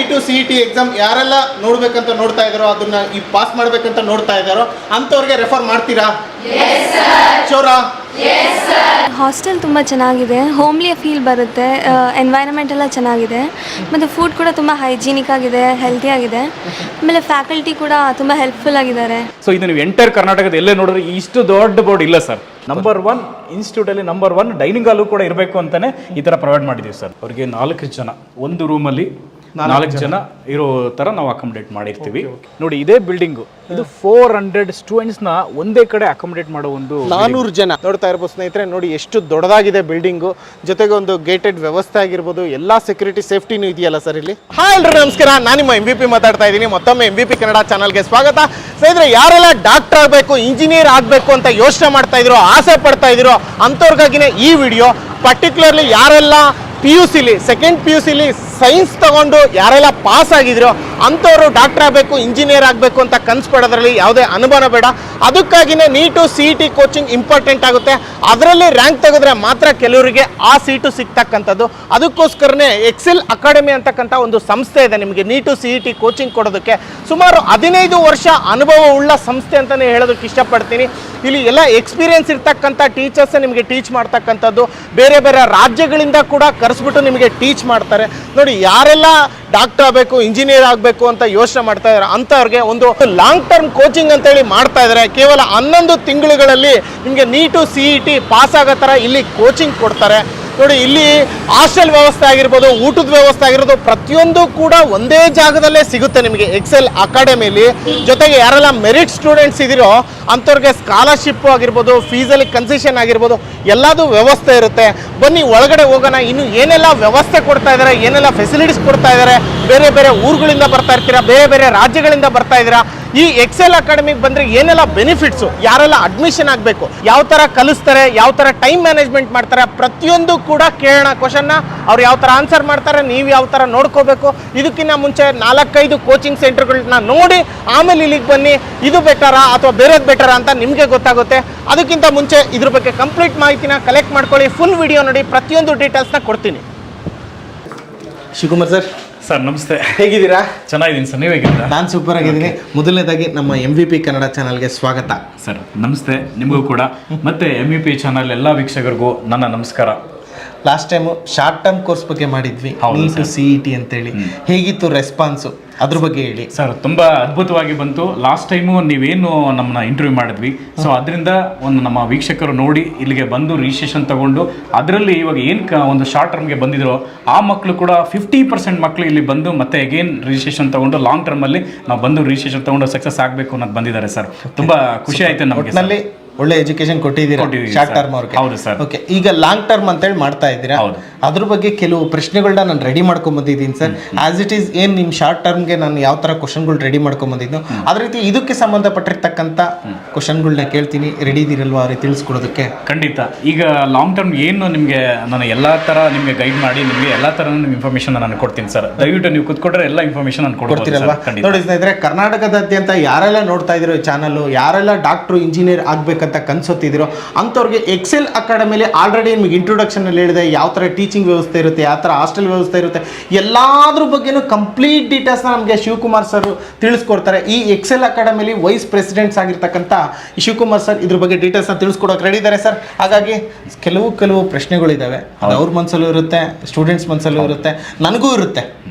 NEET CET exam ಯಾರೆಲ್ಲ ನೋಡ್ಬೇಕಂತ ನೋಡ್ತಾ ಇದ್ದಾರೋ ಅದನ್ನ ಈ ಪಾಸ್ ಮಾಡ್ಬೇಕಂತ ನೋಡ್ತಾ ಇದ್ದಾರೋ ಅಂಥವ್ರಿಗೆ ರೆಫರ್ ಮಾಡ್ತೀರಾ? ಶೋರಾ? ಹಾಸ್ಟೆಲ್ ತುಂಬ ಚೆನ್ನಾಗಿದೆ, ಹೋಮ್ಲಿ ಫೀಲ್ ಬರುತ್ತೆ, ಎನ್ವೈರನ್ಮೆಂಟ್ ಎಲ್ಲ ಚೆನ್ನಾಗಿದೆ, ಮತ್ತು ಫುಡ್ ಕೂಡ ತುಂಬ ಹೈಜೀನಿಕ್ ಆಗಿದೆ, ಹೆಲ್ತಿ ಆಗಿದೆ, ಆಮೇಲೆ ಫ್ಯಾಕಲ್ಟಿ ಕೂಡ ತುಂಬ ಹೆಲ್ಪ್ಫುಲ್ ಆಗಿದ್ದಾರೆ. ಸೊ ಇದು ನೀವು ಎಂಟೈರ್ ಕರ್ನಾಟಕದ ಎಲ್ಲೇ ನೋಡಿದ್ರೆ ಇಷ್ಟು ದೊಡ್ಡ ಬೋರ್ಡ್ ಇಲ್ಲ ಸರ್. ನಂಬರ್ 1 ಇನ್ಸ್ಟಿಟ್ಯೂಟಲ್ಲಿ ನಂಬರ್ 1 ಡೈನಿಂಗ್ ಹಾಲು ಕೂಡ ಇರಬೇಕು ಅಂತಾನೆ ಈ ಥರ ಪ್ರೊವೈಡ್ ಮಾಡಿದ್ದೀವಿ ಸರ್. ಅವರಿಗೆ 4 ಜನ ಒಂದು ರೂಮಲ್ಲಿ 4 ಜನ ಇರೋ ಥರ ನಾವು ಅಕಾಮಿಡೇಟ್ ಮಾಡಿರ್ತೀವಿ. ನೋಡಿ ಇದೇ ಬಿಲ್ಡಿಂಗು, ಇದು 400 ಸ್ಟೂಡೆಂಟ್ಸ್ನ ಒಂದೇ ಕಡೆ ಅಕಾಮಿಡೇಟ್ ಮಾಡೋ ಒಂದು 400 ಜನ ನೋಡ್ತಾ ಇರ್ಬೋದು ಸ್ನೇಹಿತರೆ. ನೋಡಿ ಎಷ್ಟು ದೊಡ್ಡದಾಗಿದೆ ಬಿಲ್ಡಿಂಗು, ಜೊತೆಗೆ ಒಂದು ಗೇಟೆಡ್ ವ್ಯವಸ್ಥೆ ಆಗಿರ್ಬೋದು, ಎಲ್ಲ ಸೆಕ್ಯೂರಿಟಿ ಸೇಫ್ಟಿನೂ ಇದೆಯಲ್ಲ ಸರ್ ಇಲ್ಲಿ. ಹಾಯ್ ಎಲ್ರು ನಮಸ್ಕಾರ, ನಾನು ನಿಮ್ಮ MVP ಮಾತಾಡ್ತಾ ಇದ್ದೀನಿ. ಮತ್ತೊಮ್ಮೆ MVP ಕನ್ನಡ ಚಾನಲ್ಗೆ ಸ್ವಾಗತ. ಸ್ನೇಹಿತರೆ, ಯಾರೆಲ್ಲ ಡಾಕ್ಟರ್ ಆಗಬೇಕು, ಇಂಜಿನಿಯರ್ ಆಗಬೇಕು ಅಂತ ಯೋಚನೆ ಮಾಡ್ತಾ ಇದ್ರು, ಆಸೆ ಪಡ್ತಾ ಇದ್ರು ಅಂಥವ್ರಿಗಾಗಿನೇ ಈ ವಿಡಿಯೋ. ಪರ್ಟಿಕ್ಯುಲರ್ಲಿ ಯಾರೆಲ್ಲ PUCಲಿ ಸೆಕೆಂಡ್ PUCಲಿ ಸೈನ್ಸ್ ತಗೊಂಡು ಯಾರೆಲ್ಲ ಪಾಸ್ ಆಗಿದ್ರು ಅಂಥವ್ರು ಡಾಕ್ಟರ್ ಆಗಬೇಕು, ಇಂಜಿನಿಯರ್ ಆಗಬೇಕು ಅಂತ ಕನಸು ಪಡೋದ್ರಲ್ಲಿ ಯಾವುದೇ ಅನುಮಾನ ಬೇಡ. ಅದಕ್ಕಾಗಿಯೇ ನೀಟು CET ಕೋಚಿಂಗ್ ಇಂಪಾರ್ಟೆಂಟ್ ಆಗುತ್ತೆ. ಅದರಲ್ಲಿ ರ್ಯಾಂಕ್ ತೆಗೆದ್ರೆ ಮಾತ್ರ ಕೆಲವರಿಗೆ ಆ ಸೀಟು ಸಿಗ್ತಕ್ಕಂಥದ್ದು. ಅದಕ್ಕೋಸ್ಕರನೇ ಎಕ್ಸೆಲ್ ಅಕಾಡೆಮಿ ಅಂತಕ್ಕಂಥ ಒಂದು ಸಂಸ್ಥೆ ಇದೆ ನಿಮಗೆ ನೀಟು CET ಕೋಚಿಂಗ್ ಕೊಡೋದಕ್ಕೆ. ಸುಮಾರು 15 ವರ್ಷ ಅನುಭವ ಉಳ್ಳ ಸಂಸ್ಥೆ ಅಂತಲೇ ಹೇಳೋದಕ್ಕೆ ಇಷ್ಟಪಡ್ತೀನಿ. ಇಲ್ಲಿ ಎಲ್ಲ ಎಕ್ಸ್ಪೀರಿಯನ್ಸ್ ಇರ್ತಕ್ಕಂಥ ಟೀಚರ್ಸೇ ನಿಮಗೆ ಟೀಚ್ ಮಾಡ್ತಕ್ಕಂಥದ್ದು. ಬೇರೆ ಬೇರೆ ರಾಜ್ಯಗಳಿಂದ ಕೂಡ ಕರೆಸ್ಬಿಟ್ಟು ನಿಮಗೆ ಟೀಚ್ ಮಾಡ್ತಾರೆ. ನೋಡಿ, ಯಾರೆಲ್ಲ ಡಾಕ್ಟರ್ ಆಗಬೇಕು, ಇಂಜಿನಿಯರ್ ಆಗಬೇಕು ಅಂತ ಯೋಚನೆ ಮಾಡ್ತಾ ಇದ್ದಾರೆ ಅಂಥವ್ರಿಗೆ ಒಂದು ಲಾಂಗ್ ಟರ್ಮ್ ಕೋಚಿಂಗ್ ಅಂತೇಳಿ ಮಾಡ್ತಾ ಇದ್ದಾರೆ. ಕೇವಲ 11 ತಿಂಗಳುಗಳಲ್ಲಿ ನಿಮಗೆ ನೀಟು CET ಪಾಸ್ ಆಗೋ ಥರ ಇಲ್ಲಿ ಕೋಚಿಂಗ್ ಕೊಡ್ತಾರೆ. ನೋಡಿ, ಇಲ್ಲಿ ಹಾಸ್ಟೆಲ್ ವ್ಯವಸ್ಥೆ ಆಗಿರ್ಬೋದು, ಊಟದ ವ್ಯವಸ್ಥೆ ಆಗಿರ್ಬೋದು, ಪ್ರತಿಯೊಂದು ಕೂಡ ಒಂದೇ ಜಾಗದಲ್ಲೇ ಸಿಗುತ್ತೆ ನಿಮಗೆ ಎಕ್ಸೆಲ್ ಅಕಾಡೆಮಿಲಿ. ಜೊತೆಗೆ ಯಾರೆಲ್ಲ ಮೆರಿಟ್ ಸ್ಟೂಡೆಂಟ್ಸ್ ಇದ್ದೀರೋ ಅಂಥವ್ರಿಗೆ ಸ್ಕಾಲರ್ಶಿಪ್ಪು ಆಗಿರ್ಬೋದು, ಫೀಸಲ್ಲಿ ಕನ್ಸೆಷನ್ ಆಗಿರ್ಬೋದು, ಎಲ್ಲದೂ ವ್ಯವಸ್ಥೆ ಇರುತ್ತೆ. ಬನ್ನಿ ಒಳಗಡೆ ಹೋಗೋಣ. ಇನ್ನು ಏನೆಲ್ಲ ವ್ಯವಸ್ಥೆ ಕೊಡ್ತಾ ಇದ್ದಾರೆ, ಏನೆಲ್ಲ ಫೆಸಿಲಿಟೀಸ್ ಕೊಡ್ತಾ ಇದ್ದಾರೆ. ಬೇರೆ ಬೇರೆ ಊರುಗಳಿಂದ ಬರ್ತಾ ಇರ್ತೀರಾ, ಬೇರೆ ಬೇರೆ ರಾಜ್ಯಗಳಿಂದ ಬರ್ತಾ ಇದ್ದೀರಾ. ಈ ಎಕ್ಸೆಲ್ ಅಕಾಡೆಮಿಗೆ ಬಂದರೆ ಏನೆಲ್ಲ ಬೆನಿಫಿಟ್ಸು, ಯಾರೆಲ್ಲ ಅಡ್ಮಿಷನ್ ಆಗಬೇಕು, ಯಾವ ಥರ ಕಲಿಸ್ತಾರೆ, ಯಾವ ಥರ ಟೈಮ್ ಮ್ಯಾನೇಜ್ಮೆಂಟ್ ಮಾಡ್ತಾರೆ, ಪ್ರತಿಯೊಂದು ಕೂಡ ಕೇಳೋಣ ಕ್ವಶನ್ನ. ಅವ್ರು ಯಾವ ಥರ ಆನ್ಸರ್ ಮಾಡ್ತಾರೆ, ನೀವು ಯಾವ ಥರ ನೋಡ್ಕೋಬೇಕು. ಇದಕ್ಕಿಂತ ಮುಂಚೆ 4-5 ಕೋಚಿಂಗ್ ಸೆಂಟರ್ಗಳನ್ನ ನೋಡಿ ಆಮೇಲೆ ಇಲ್ಲಿಗೆ ಬನ್ನಿ. ಇದು ಬೆಟರಾ ಅಥವಾ ಬೇರೆದು ಬೆಟರಾ ಅಂತ ನಿಮಗೆ ಗೊತ್ತಾಗುತ್ತೆ. ಅದಕ್ಕಿಂತ ಮುಂಚೆ ಇದ್ರ ಬಗ್ಗೆ ಕಂಪ್ಲೀಟ್ ಮಾಹಿತಿನ ಕಲೆಕ್ಟ್ ಮಾಡ್ಕೊಳ್ಳಿ. ಫುಲ್ ವಿಡಿಯೋ ನೋಡಿ, ಪ್ರತಿಯೊಂದು ಡೀಟೇಲ್ಸ್ನ ಕೊಡ್ತೀನಿ. ಶಿವಕುಮಾರ್ ಸರ್ ನಮಸ್ತೆ, ಹೇಗಿದ್ದೀರಾ? ಚೆನ್ನಾಗಿದ್ದೀನಿ ಸರ್, ನೀವು ಹೇಗಿದ್ದೀರಾ? ನಾನು ಸೂಪರ್ ಆಗಿದ್ದೀನಿ. ಮೊದಲನೇದಾಗಿ ನಮ್ಮ MVP ಕನ್ನಡ ಚಾನಲ್ಗೆ ಸ್ವಾಗತ ಸರ್. ನಮಸ್ತೆ ನಿಮಗೂ ಕೂಡ, ಮತ್ತೆ MVP ಚಾನಲ್ ಎಲ್ಲ ವೀಕ್ಷಕರಿಗೂ ನನ್ನ ನಮಸ್ಕಾರ. Last time short term course ಬಗ್ಗೆ ಮಾಡಿದ್ವಿ, ನೀಟು CET ಅಂತೇಳಿ. ಹೇಗಿತ್ತು ರೆಸ್ಪಾನ್ಸು, ಅದ್ರ ಬಗ್ಗೆ ಹೇಳಿ ಸರ್. ತುಂಬಾ ಅದ್ಭುತವಾಗಿ ಬಂತು. ಲಾಸ್ಟ್ ಟೈಮು ನೀವೇನು ನಮ್ಮನ್ನ ಇಂಟರ್ವ್ಯೂ ಮಾಡಿದ್ವಿ, ಸೊ ಅದರಿಂದ ಒಂದು ನಮ್ಮ ವೀಕ್ಷಕರು ನೋಡಿ ಇಲ್ಲಿಗೆ ಬಂದು ರಿಜಿಸ್ಟ್ರೇಷನ್ ತಗೊಂಡು ಅದರಲ್ಲಿ ಇವಾಗ ಏನು ಒಂದು ಶಾರ್ಟ್ ಟರ್ಮ್ಗೆ ಬಂದಿದ್ರು ಆ ಮಕ್ಕಳು ಕೂಡ 50% ಮಕ್ಕಳು ಇಲ್ಲಿ ಬಂದು ಮತ್ತೆ ಅಗೇನ್ ರಿಜಿಸ್ಟ್ರೇಷನ್ ತಗೊಂಡು ಲಾಂಗ್ ಟರ್ಮಲ್ಲಿ ನಾವು ಬಂದು ರಿಜಿಸ್ಟ್ರೇಷನ್ ತಗೊಂಡು ಸಕ್ಸಸ್ ಆಗಬೇಕು ಅನ್ನೋದು ಬಂದಿದ್ದಾರೆ ಸರ್. ತುಂಬಾ ಖುಷಿ ಆಯ್ತು ನಮಗೆ. ಒಳ್ಳೆ ಎಜುಕೇಶನ್ ಕೊಟ್ಟಿದ್ದೀರಾ ಶಾರ್ಟ್ ಟರ್ಮ್ ಅವ್ರಿಗೆ. ಹೌದು ಸರ್. ಓಕೆ, ಈಗ ಲಾಂಗ್ ಟರ್ಮ್ ಅಂತೇಳಿ ಮಾಡ್ತಾ ಇದ್ದೀರಾ. ಅದ್ರ ಬಗ್ಗೆ ಕೆಲವು ಪ್ರಶ್ನೆಗಳನ್ನ ನಾನು ರೆಡಿ ಮಾಡ್ಕೊಂಡ್ ಬಂದಿದ್ದೀನಿ ಸರ್. ಆಸ್ ಇಟ್ ಈಸ್ ಏನು ನಿಮ್ಮ ಶಾರ್ಟ್ ಟರ್ಮ್ಗೆ ನಾನು ಯಾವ ಥರ ಕ್ವಶನ್ಗಳು ರೆಡಿ ಮಾಡ್ಕೊಂಡ್ ಬಂದಿದ್ದು, ಅದೇ ರೀತಿ ಇದಕ್ಕೆ ಸಂಬಂಧಪಟ್ಟಿರ್ತಕ್ಕಂಥ ಕ್ವಶನ್ಗಳನ್ನ ಕೇಳ್ತೀನಿ. ರೆಡಿ ಇದಿರಲ್ವಾ ಅವ್ರಿಗೆ ತಿಳಿಸ್ಕೊಡೋದಕ್ಕೆ? ಖಂಡಿತ. ಈಗ ಲಾಂಗ್ ಟರ್ಮ್ ಏನು ನಿಮಗೆ ನಾನು ಎಲ್ಲ ಥರ ನಿಮಗೆ ಗೈಡ್ ಮಾಡಿ ನಿಮಗೆ ಎಲ್ಲ ಥರ ಇನ್ಫಾರ್ಮೇಷನ್ ನಾನು ಕೊಡ್ತೀನಿ ಸರ್. ದಯವಿಟ್ಟು ನೀವು ಕೂತ್ಕೊಂಡ್ರೆ ಎಲ್ಲ ಇನ್ಫಾರ್ಮೇಷನ್ ನಾನು ಕೊಡ್ತೀರಲ್ವಾ? ನೋಡಿ ಸ್ನೇಹಿತರೆ, ಕರ್ನಾಟಕದಾದ್ಯಂತ ಯಾರೆಲ್ಲ ನೋಡ್ತಾ ಇದ್ರು ಚಾನಲ್, ಯಾರೆಲ್ಲ ಡಾಕ್ಟ್ರು ಇಂಜಿನಿಯರ್ ಆಗ್ಬೇಕಂತ ಕನ್ಸೋತಿದ್ರು ಅಂಥವ್ರಿಗೆ ಎಕ್ಸೆಲ್ ಅಕಾಡೆಮಿಲಿ ಆಲ್ರೆಡಿ ನಿಮಗೆ ಇಂಟ್ರೊಡಕ್ಷನ್ ಅಲ್ಲಿ ಹೇಳಿದೆ ಯಾವ ಥರ ಟೀಚಿಂಗ್ ವ್ಯವಸ್ಥೆ ಇರುತ್ತೆ, ಯಾವ ಥರ ಹಾಸ್ಟೆಲ್ ವ್ಯವಸ್ಥೆ ಇರುತ್ತೆ, ಎಲ್ಲಾದ್ರ ಬಗ್ಗೆನೂ ಕಂಪ್ಲೀಟ್ ಡೀಟೇಲ್ಸ್ನ ನಮಗೆ ಶಿವಕುಮಾರ್ ಸರ್ ತಿಳಿಸ್ಕೊಡ್ತಾರೆ. ಈ ಎಕ್ಸೆಲ್ ಅಕಾಡೆಮಿಲಿ ವೈಸ್ ಪ್ರೆಸಿಡೆಂಟ್ಸ್ ಆಗಿರ್ತಕ್ಕಂಥ ಶಿವಕುಮಾರ್ ಸರ್ ಇದ್ರ ಬಗ್ಗೆ ಡೀಟೇಲ್ಸ್ನ ತಿಳಿಸ್ಕೊಡೋಕೆ ರೆಡಿ ಇದ್ದಾರೆ ಸರ್. ಹಾಗಾಗಿ ಕೆಲವು ಪ್ರಶ್ನೆಗಳಿದ್ದಾವೆ, ಅದು ಅವ್ರ ಮನಸ್ಸಲ್ಲೂ ಇರುತ್ತೆ, ಸ್ಟೂಡೆಂಟ್ಸ್ ಮನಸ್ಸಲ್ಲೂ ಇರುತ್ತೆ, ನನಗೂ ಇರುತ್ತೆ.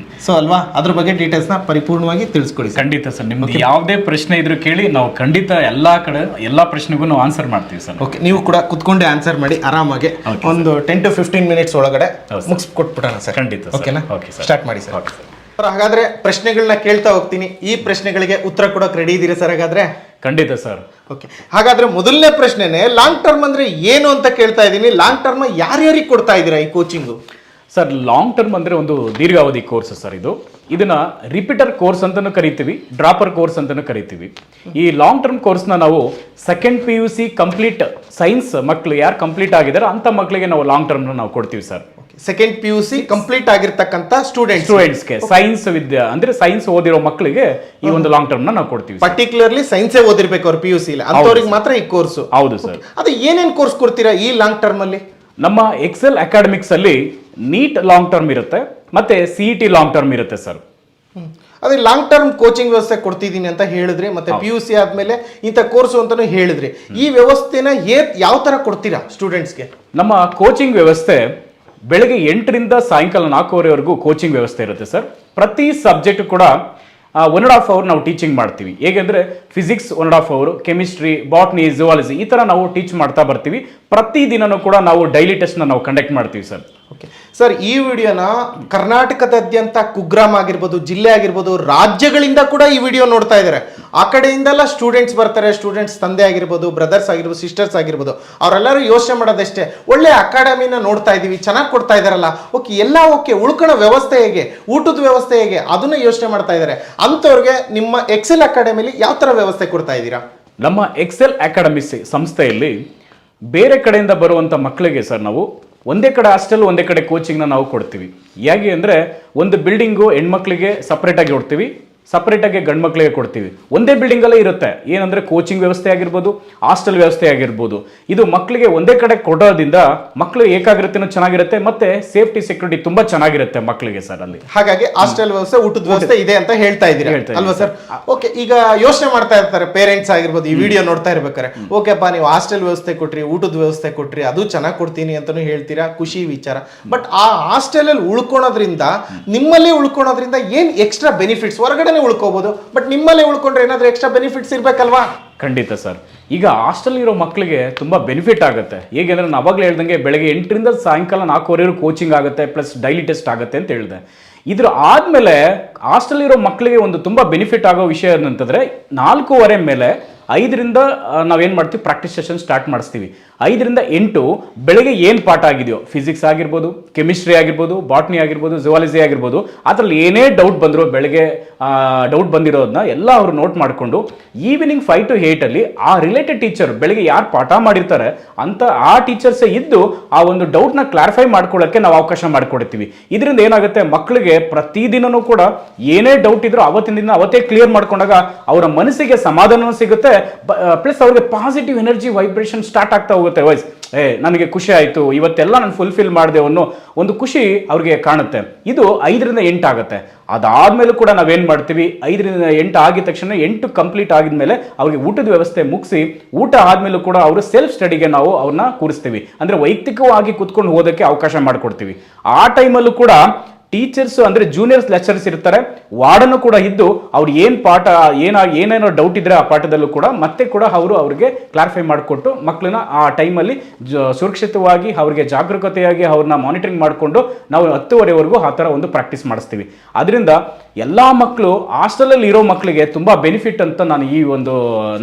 ಸೊ ಅಲ್ವಾ, ಅದ್ರ ಬಗ್ಗೆ ಡೀಟೇಲ್ಸ್ನ ಪರಿಪೂರ್ಣವಾಗಿ ತಿಳಿಸ್ಕೊಡಿ. ಖಂಡಿತ ಸರ್, ನಿಮ್ಗೆ ಯಾವುದೇ ಪ್ರಶ್ನೆ ಇದ್ರು ಕೇಳಿ, ನಾವು ಖಂಡಿತ ಎಲ್ಲಾ ಕಡೆ ಎಲ್ಲಾ ಪ್ರಶ್ನೆಗೂ ನಾವು ಆನ್ಸರ್ ಮಾಡ್ತೀವಿ ಸರ್. ಓಕೆ, ನೀವು ಕೂಡ ಕುತ್ಕೊಂಡೆ ಆನ್ಸರ್ ಮಾಡಿ ಆರಾಮಾಗಿ. ಒಂದು 10 to 15 ಮಿನಿಟ್ಸ್ ಒಳಗಡೆ ಮುಗಿಸ್ಕೊಟ್ಬಿಡೋಣ ಸರ್. ಖಂಡಿತ. ಓಕೆನಾ? ಸ್ಟಾರ್ಟ್ ಮಾಡಿ ಸರ್. ಹಾಗಾದ್ರೆ ಪ್ರಶ್ನೆಗಳನ್ನ ಕೇಳ್ತಾ ಹೋಗ್ತೀನಿ. ಈ ಪ್ರಶ್ನೆಗಳಿಗೆ ಉತ್ತರ ಕೊಡೋಕೆ ರೆಡಿ ಇದ್ದೀರಾ ಸರ್? ಹಾಗಾದ್ರೆ ಖಂಡಿತ ಸರ್. ಓಕೆ, ಹಾಗಾದ್ರೆ ಮೊದಲನೇ ಪ್ರಶ್ನೆನೇ ಲಾಂಗ್ ಟರ್ಮ್ ಅಂದ್ರೆ ಏನು ಅಂತ ಕೇಳ್ತಾ ಇದ್ದೀನಿ. ಲಾಂಗ್ ಟರ್ಮ್ ಯಾರ್ಯಾರಿಗೆ ಕೊಡ್ತಾ ಇದ್ದೀರಾ ಈ ಕೋಚಿಂಗು? ಸರ್, ಲಾಂಗ್ ಟರ್ಮ್ ಅಂದರೆ ಒಂದು ದೀರ್ಘಾವಧಿ ಕೋರ್ಸ್ ಸರ್. ಇದನ್ನ ರಿಪೀಟರ್ ಕೋರ್ಸ್ ಅಂತಲೂ ಕರಿತೀವಿ, ಡ್ರಾಪರ್ ಕೋರ್ಸ್ ಅಂತಲೂ ಕರಿತೀವಿ. ಈ ಲಾಂಗ್ ಟರ್ಮ್ ಕೋರ್ಸ್ನ ನಾವು ಸೆಕೆಂಡ್ PUC ಕಂಪ್ಲೀಟ್ ಸೈನ್ಸ್ ಮಕ್ಕಳು ಯಾರು ಕಂಪ್ಲೀಟ್ ಆಗಿದ್ದಾರೆ ಅಂಥ ಮಕ್ಕಳಿಗೆ ನಾವು ಲಾಂಗ್ ಟರ್ಮ್ನ ನಾವು ಕೊಡ್ತೀವಿ ಸರ್. ಸೆಕೆಂಡ್ PUC ಕಂಪ್ಲೀಟ್ ಆಗಿರ್ತಕ್ಕಂಥ ಸ್ಟೂಡೆಂಟ್ಸ್ಗೆ ಸೈನ್ಸ್ ವಿದ್ಯೆ ಅಂದ್ರೆ ಸೈನ್ಸ್ ಓದಿರೋ ಮಕ್ಕಳಿಗೆ ಈ ಒಂದು ಲಾಂಗ್ ಟರ್ಮ್ನ ನಾವು ಕೊಡ್ತೀವಿ. ಪರ್ಟಿಕ್ಯುಲರ್ಲಿ ಸೈನ್ಸೇ ಓದಿರ್ಬೇಕು ಅವ್ರು PUC ಇಲ್ಲಿ, ಅಂಥವ್ರಿಗೆ ಮಾತ್ರ ಈ ಕೋರ್ಸ್. ಹೌದು ಸರ್. ಅದು ಏನೇನು ಕೋರ್ಸ್ ಕೊಡ್ತೀರಾ ಈ ಲಾಂಗ್ ಟರ್ಮ್ ಅಲ್ಲಿ? ನಮ್ಮ ಎಕ್ಸೆಲ್ ಅಕಾಡೆಮಿಕ್ಸ್ ಅಲ್ಲಿ ನೀಟ್ ಲಾಂಗ್ ಟರ್ಮ್ ಇರುತ್ತೆ, ಮತ್ತೆ CET ಲಾಂಗ್ ಟರ್ಮ್ ಇರುತ್ತೆ ಸರ್. ಅದೇ ಲಾಂಗ್ ಟರ್ಮ್ ಕೋಚಿಂಗ್ ವ್ಯವಸ್ಥೆ ಕೊಡ್ತಿದ್ದೀನಿ ಅಂತ ಹೇಳಿದ್ರಿ, ಮತ್ತೆ PUC ಆದ್ಮೇಲೆ ಇಂಥ ಕೋರ್ಸು ಅಂತಾನು ಹೇಳಿದ್ರಿ. ಈ ವ್ಯವಸ್ಥೆನ ಯಾವ ತರ ಕೊಡ್ತೀರಾ ಸ್ಟೂಡೆಂಟ್ಸ್ಗೆ? ನಮ್ಮ ಕೋಚಿಂಗ್ ವ್ಯವಸ್ಥೆ ಬೆಳಗ್ಗೆ 8ರಿಂದ ಸಾಯಂಕಾಲ 4:15ವರೆಗೂ ಕೋಚಿಂಗ್ ವ್ಯವಸ್ಥೆ ಇರುತ್ತೆ ಸರ್. ಪ್ರತಿ ಸಬ್ಜೆಕ್ಟ್ ಕೂಡ 1.5 ಅವರ್ ನಾವು ಟೀಚಿಂಗ್ ಮಾಡ್ತೀವಿ. ಹೇಗೆಂದರೆ physics 1.5 hour, chemistry, botany, zoology ಈ ಥರ ನಾವು ಟೀಚ್ ಮಾಡ್ತಾ ಬರ್ತೀವಿ. ಪ್ರತಿದಿನನೂ ಕೂಡ ನಾವು ಡೈಲಿ ಟೆಸ್ಟ್ನ ನಾವು ಕಂಡಕ್ಟ್ ಮಾಡ್ತೀವಿ ಸರ್. ಓಕೆ ಸರ್, ಈ ವಿಡಿಯೋನ ಕರ್ನಾಟಕದಾದ್ಯಂತ ಕುಗ್ರಾಮ್ ಆಗಿರ್ಬೋದು, ಜಿಲ್ಲೆ ಆಗಿರ್ಬೋದು, ರಾಜ್ಯಗಳಿಂದ ಕೂಡ ಈ ವಿಡಿಯೋ ನೋಡ್ತಾ ಇದ್ದಾರೆ. ಆ ಕಡೆಯಿಂದೆಲ್ಲ ಸ್ಟೂಡೆಂಟ್ಸ್ ಬರ್ತಾರೆ. ಸ್ಟೂಡೆಂಟ್ಸ್ ತಂದೆ ಆಗಿರ್ಬೋದು, ಬ್ರದರ್ಸ್ ಆಗಿರ್ಬೋದು, ಸಿಸ್ಟರ್ಸ್ ಆಗಿರ್ಬೋದು, ಅವರೆಲ್ಲರೂ ಯೋಚನೆ ಮಾಡೋದಷ್ಟೇ, ಒಳ್ಳೆ ಅಕಾಡೆಮಿನ ನೋಡ್ತಾ ಇದ್ದೀವಿ, ಚೆನ್ನಾಗಿ ಕೊಡ್ತಾ ಇದ್ದಾರಲ್ಲ, ಓಕೆ ಉಳ್ಕೊಳ್ಳೋ ವ್ಯವಸ್ಥೆ ಹೇಗೆ, ಊಟದ ವ್ಯವಸ್ಥೆ ಹೇಗೆ, ಅದನ್ನ ಯೋಚನೆ ಮಾಡ್ತಾ ಇದ್ದಾರೆ. ಅಂಥವ್ರಿಗೆ ನಿಮ್ಮ ಎಕ್ಸೆಲ್ ಅಕಾಡೆಮಿಲಿ ಯಾವ ಥರ ವ್ಯವಸ್ಥೆ ಕೊಡ್ತಾ ಇದ್ದೀರಾ? ನಮ್ಮ ಎಕ್ಸೆಲ್ ಅಕಾಡೆಮಿ ಸಂಸ್ಥೆಯಲ್ಲಿ ಬೇರೆ ಕಡೆಯಿಂದ ಬರುವಂಥ ಮಕ್ಕಳಿಗೆ ಸರ್ ನಾವು ಒಂದೇ ಕಡೆ ಹಾಸ್ಟೆಲ್, ಒಂದೇ ಕಡೆ ಕೋಚಿಂಗ್ನ ನಾವು ಕೊಡ್ತೀವಿ. ಹೇಗೆ ಅಂದರೆ ಒಂದು ಬಿಲ್ಡಿಂಗು ಹೆಣ್ಮಕ್ಳಿಗೆ ಸಪ್ರೇಟಾಗಿ ಕೊಡ್ತೀವಿ, ಸಪ್ರೇಟಾಗಿ ಗಂಡು ಮಕ್ಕಳಿಗೆ ಕೊಡ್ತೀವಿ. ಒಂದೇ ಬಿಲ್ಡಿಂಗಲ್ಲೇ ಇರುತ್ತೆ. ಏನಂದರೆ ಕೋಚಿಂಗ್ ವ್ಯವಸ್ಥೆ ಆಗಿರ್ಬೋದು, ಹಾಸ್ಟೆಲ್ ವ್ಯವಸ್ಥೆ ಆಗಿರ್ಬೋದು, ಇದು ಮಕ್ಕಳಿಗೆ ಒಂದೇ ಕಡೆ ಕೊಡೋದ್ರಿಂದ ಮಕ್ಕಳು ಏಕಾಗ್ರತೆನೂ ಚೆನ್ನಾಗಿರುತ್ತೆ, ಮತ್ತೆ ಸೇಫ್ಟಿ ಸೆಕ್ಯೂರಿಟಿ ತುಂಬಾ ಚೆನ್ನಾಗಿರುತ್ತೆ ಮಕ್ಕಳಿಗೆ ಸರ್ ಅಲ್ಲಿ. ಹಾಗಾಗಿ ಹಾಸ್ಟೆಲ್ ವ್ಯವಸ್ಥೆ, ಊಟದ ವ್ಯವಸ್ಥೆ ಇದೆ ಅಂತ ಹೇಳ್ತಾ ಇದ್ದೀರಾ ಅಲ್ವಾ ಸರ್? ಓಕೆ, ಈಗ ಯೋಚನೆ ಮಾಡ್ತಾ ಇರ್ತಾರೆ ಪೇರೆಂಟ್ಸ್ ಆಗಿರ್ಬೋದು, ಈ ವಿಡಿಯೋ ನೋಡ್ತಾ ಇರ್ಬೇಕಾರೆ, ಓಕೆಪ್ಪ ನೀವು ಹಾಸ್ಟೆಲ್ ವ್ಯವಸ್ಥೆ ಕೊಟ್ರಿ, ಊಟದ ವ್ಯವಸ್ಥೆ ಕೊಟ್ರಿ, ಅದು ಚೆನ್ನಾಗಿ ಕೊಡ್ತೀನಿ ಅಂತಾನು ಹೇಳ್ತೀರಾ, ಖುಷಿ ವಿಚಾರ. ಬಟ್ ಆ ಹಾಸ್ಟೆಲ್ ಅಲ್ಲಿ ಉಳ್ಕೊಳೋದ್ರಿಂದ, ನಿಮ್ಮಲ್ಲಿ ಉಳ್ಕೊಳೋದ್ರಿಂದ ಏನ್ ಎಕ್ಸ್ಟ್ರಾ ಬೆನಿಫಿಟ್ಸ್? ಹೊರಗಡೆ ಉಳ್ಕೋಬಹುದು, ಬಟ್ ನಿಮ್ಮಲ್ಲೇ ಉಳ್ಕೊಂಡ್ರೆ ಏನಾದ್ರೂ ಎಕ್ಸ್ಟ್ರಾ ಬೆನಿಫಿಟ್ಸ್ ಇರ್ಬೇಕಲ್ವಾ? ಖಂಡಿತ ಸರ್. ಈಗ ಹಾಸ್ಟೆಲ್ ಇರೋ ಮಕ್ಕಳಿಗೆ ತುಂಬಾ ಬೆನಿಫಿಟ್ ಆಗುತ್ತೆ. ಹೇಗೆಂದ್ರೆ ನಾನು ಅವಾಗಲೇ ಹೇಳ್ದಂಗೆ ಬೆಳಗ್ಗೆ 8ರಿಂದ ಸಾಯಂಕಾಲ 4:15 ಕೋಚಿಂಗ್ ಆಗುತ್ತೆ, ಪ್ಲಸ್ ಡೈಲಿ ಟೆಸ್ಟ್ ಆಗುತ್ತೆ ಅಂತ ಹೇಳಿದೆ. ಇದ್ರ ಆದ್ಮೇಲೆ ಹಾಸ್ಟೆಲ್ ಇರೋ ಮಕ್ಕಳಿಗೆ ಒಂದು ತುಂಬಾ ಬೆನಿಫಿಟ್ ಆಗೋ ವಿಷಯ ಏನಂತಂದ್ರೆ 4:15 ಮೇಲೆ 5ರಿಂದ ನಾವೇನು ಮಾಡ್ತೀವಿ, ಪ್ರಾಕ್ಟೀಸ್ ಸೆಷನ್ ಸ್ಟಾರ್ಟ್ ಮಾಡಿಸ್ತೀವಿ. 5ರಿಂದ 8 ಬೆಳಗ್ಗೆ ಏನು ಪಾಠ ಆಗಿದೆಯೋ, ಫಿಸಿಕ್ಸ್ ಆಗಿರ್ಬೋದು, ಕೆಮಿಸ್ಟ್ರಿ ಆಗಿರ್ಬೋದು, ಬಾಟ್ನಿ ಆಗಿರ್ಬೋದು, ಝುವಾಲಜಿ ಆಗಿರ್ಬೋದು, ಅದರಲ್ಲಿ ಏನೇ ಡೌಟ್ ಬಂದರೂ ಬೆಳಗ್ಗೆ ಡೌಟ್ ಬಂದಿರೋದನ್ನ ಎಲ್ಲ ಅವರು ನೋಟ್ ಮಾಡಿಕೊಂಡು ಈವ್ನಿಂಗ್ 5 to 8 ಅಲ್ಲಿ ಆ ರಿಲೇಟೆಡ್ ಟೀಚರ್ ಬೆಳಗ್ಗೆ ಯಾರು ಪಾಠ ಮಾಡಿರ್ತಾರೆ ಅಂತ ಆ ಟೀಚರ್ಸೇ ಇದ್ದು ಆ ಒಂದು ಡೌಟ್ನ ಕ್ಲಾರಿಫೈ ಮಾಡ್ಕೊಳ್ಳೋಕ್ಕೆ ನಾವು ಅವಕಾಶ ಮಾಡಿಕೊಡ್ತೀವಿ. ಇದರಿಂದ ಏನಾಗುತ್ತೆ, ಮಕ್ಕಳಿಗೆ ಪ್ರತಿದಿನನೂ ಕೂಡ ಏನೇ ಡೌಟ್ ಇದ್ರೂ ಅವತ್ತಿನ ದಿನ ಅವತ್ತೇ ಕ್ಲಿಯರ್ ಮಾಡ್ಕೊಂಡಾಗ ಅವರ ಮನಸ್ಸಿಗೆ ಸಮಾಧಾನ ಸಿಗುತ್ತೆ, ಪ್ಲಸ್ ಅವ್ರಿಗೆ ಪಾಸಿಟಿವ್ ಎನರ್ಜಿ ವೈಬ್ರೇಷನ್ ಸ್ಟಾರ್ಟ್ ಆಗ್ತಾ ಹೋಗುತ್ತೆ. ವಾಯ್ಸ್ ನನಗೆ ಖುಷಿ ಆಯಿತು, ಇವತ್ತೆಲ್ಲ ನಾನು ಫುಲ್ಫಿಲ್ ಮಾಡಿದೆ ಅನ್ನೋ ಒಂದು ಖುಷಿ ಅವ್ರಿಗೆ ಕಾಣುತ್ತೆ. ಇದು 5ರಿಂದ 8 ಆಗುತ್ತೆ. ಅದಾದ್ಮೇಲೂ ಕೂಡ ನಾವೇನು ಮಾಡ್ತೀವಿ, 5ರಿಂದ 8 ಆಗಿದ ತಕ್ಷಣ 8 ಕಂಪ್ಲೀಟ್ ಆಗಿದ್ಮೇಲೆ ಅವ್ರಿಗೆ ಊಟದ ವ್ಯವಸ್ಥೆ ಮುಗಿಸಿ, ಊಟ ಆದ್ಮೇಲೂ ಕೂಡ ಅವರು ಸೆಲ್ಫ್ ಸ್ಟಡಿಗೆ ನಾವು ಅವ್ರನ್ನ ಕೂರಿಸ್ತೀವಿ. ಅಂದ್ರೆ ವೈಯಕ್ತಿಕವಾಗಿ ಕುತ್ಕೊಂಡು ಓದೋಕ್ಕೆ ಅವಕಾಶ ಮಾಡಿಕೊಡ್ತೀವಿ. ಆ ಟೈಮಲ್ಲೂ ಕೂಡ ಟೀಚರ್ಸ್ ಅಂದ್ರೆ ಜೂನಿಯರ್ಸ್ ಲೆಕ್ಚರ್ಸ್ ಇರ್ತಾರೆ, ವಾರ್ಡನ್ನು ಕೂಡ ಇದ್ದು ಅವ್ರು ಏನು ಪಾಠ ಏನೇನೋ ಡೌಟ್ ಇದ್ರೆ ಆ ಪಾಠದಲ್ಲೂ ಕೂಡ ಮತ್ತೆ ಕೂಡ ಅವ್ರಿಗೆ ಕ್ಲಾರಿಫೈ ಮಾಡಿಕೊಟ್ಟು ಮಕ್ಕಳನ್ನ ಆ ಟೈಮಲ್ಲಿ ಸುರಕ್ಷಿತವಾಗಿ ಅವ್ರಿಗೆ ಜಾಗರೂಕತೆಯಾಗಿ ಅವ್ರನ್ನ ಮಾನಿಟರಿಂಗ್ ಮಾಡಿಕೊಂಡು ನಾವು 10:15ವರೆಗೂ ಆ ಥರ ಒಂದು ಪ್ರಾಕ್ಟೀಸ್ ಮಾಡಿಸ್ತೀವಿ. ಅದರಿಂದ ಎಲ್ಲ ಮಕ್ಕಳು ಹಾಸ್ಟೆಲಲ್ಲಿ ಇರೋ ಮಕ್ಕಳಿಗೆ ತುಂಬಾ ಬೆನಿಫಿಟ್ ಅಂತ ನಾನು ಈ ಒಂದು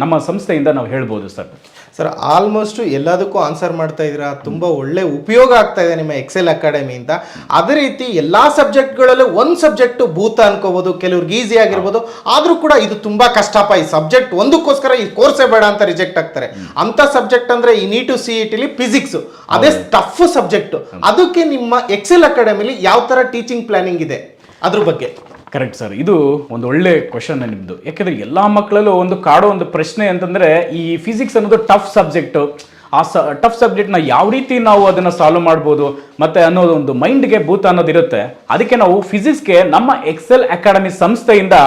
ನಮ್ಮ ಸಂಸ್ಥೆಯಿಂದ ನಾವು ಹೇಳ್ಬೋದು ಸರ್. ಸರ್, ಆಲ್ಮೋಸ್ಟ್ ಎಲ್ಲದಕ್ಕೂ ಆನ್ಸರ್ ಮಾಡ್ತಾ ಇದ್ದೀರಾ. ತುಂಬ ಒಳ್ಳೆ ಉಪಯೋಗ ಆಗ್ತಾ ಇದೆ ನಿಮ್ಮ ಎಕ್ಸೆಲ್ ಅಕಾಡೆಮಿಯಿಂದ. ಅದೇ ರೀತಿ ಎಲ್ಲ ಸಬ್ಜೆಕ್ಟ್ಗಳಲ್ಲೂ ಒಂದು ಸಬ್ಜೆಕ್ಟ್ ಭೂತ ಅನ್ಕೋಬಹುದು, ಕೆಲವ್ರಿಗೆ ಈಸಿ ಆಗಿರ್ಬೋದು, ಆದರೂ ಕೂಡ ಇದು ತುಂಬಾ ಕಷ್ಟಪ್ಪ, ಈ ಸಬ್ಜೆಕ್ಟ್ ಒಂದಕ್ಕೋಸ್ಕರ ಈ ಕೋರ್ಸೇ ಬೇಡ ಅಂತ ರಿಜೆಕ್ಟ್ ಆಗ್ತಾರೆ. ಅಂತ ಸಬ್ಜೆಕ್ಟ್ ಅಂದ್ರೆ ಈ ನೀಟು CET ಫಿಸಿಕ್ಸ್, ಅದೇ ಟಫ್ ಸಬ್ಜೆಕ್ಟ್. ಅದಕ್ಕೆ ನಿಮ್ಮ ಎಕ್ಸೆಲ್ ಅಕಾಡೆಮಿಲಿ ಯಾವ ತರ ಟೀಚಿಂಗ್ ಪ್ಲಾನಿಂಗ್ ಇದೆ ಅದ್ರ ಬಗ್ಗೆ? ಕರೆಕ್ಟ್ ಸರ್, ಇದು ಒಂದು ಒಳ್ಳೆ ಕ್ವಶನ್ ನಿಮ್ಮದು. ಯಾಕೆಂದರೆ ಎಲ್ಲ ಮಕ್ಕಳಲ್ಲೂ ಒಂದು ಕಾಡೋ ಒಂದು ಪ್ರಶ್ನೆ ಅಂತಂದರೆ ಈ ಫಿಸಿಕ್ಸ್ ಅನ್ನೋದು ಟಫ್ ಸಬ್ಜೆಕ್ಟು. ಆ ಟಫ್ ಸಬ್ಜೆಕ್ಟ್ನ ಯಾವ ರೀತಿ ನಾವು ಅದನ್ನು ಸಾಲ್ವ್ ಮಾಡ್ಬೋದು ಮತ್ತು ಅನ್ನೋದು ಒಂದು ಮೈಂಡ್ಗೆ ಭೂತ ಅನ್ನೋದಿರುತ್ತೆ. ಅದಕ್ಕೆ ನಾವು ಫಿಸಿಕ್ಸ್ಗೆ ನಮ್ಮ ಎಕ್ಸೆಲ್ ಅಕಾಡೆಮಿ ಸಂಸ್ಥೆಯಿಂದ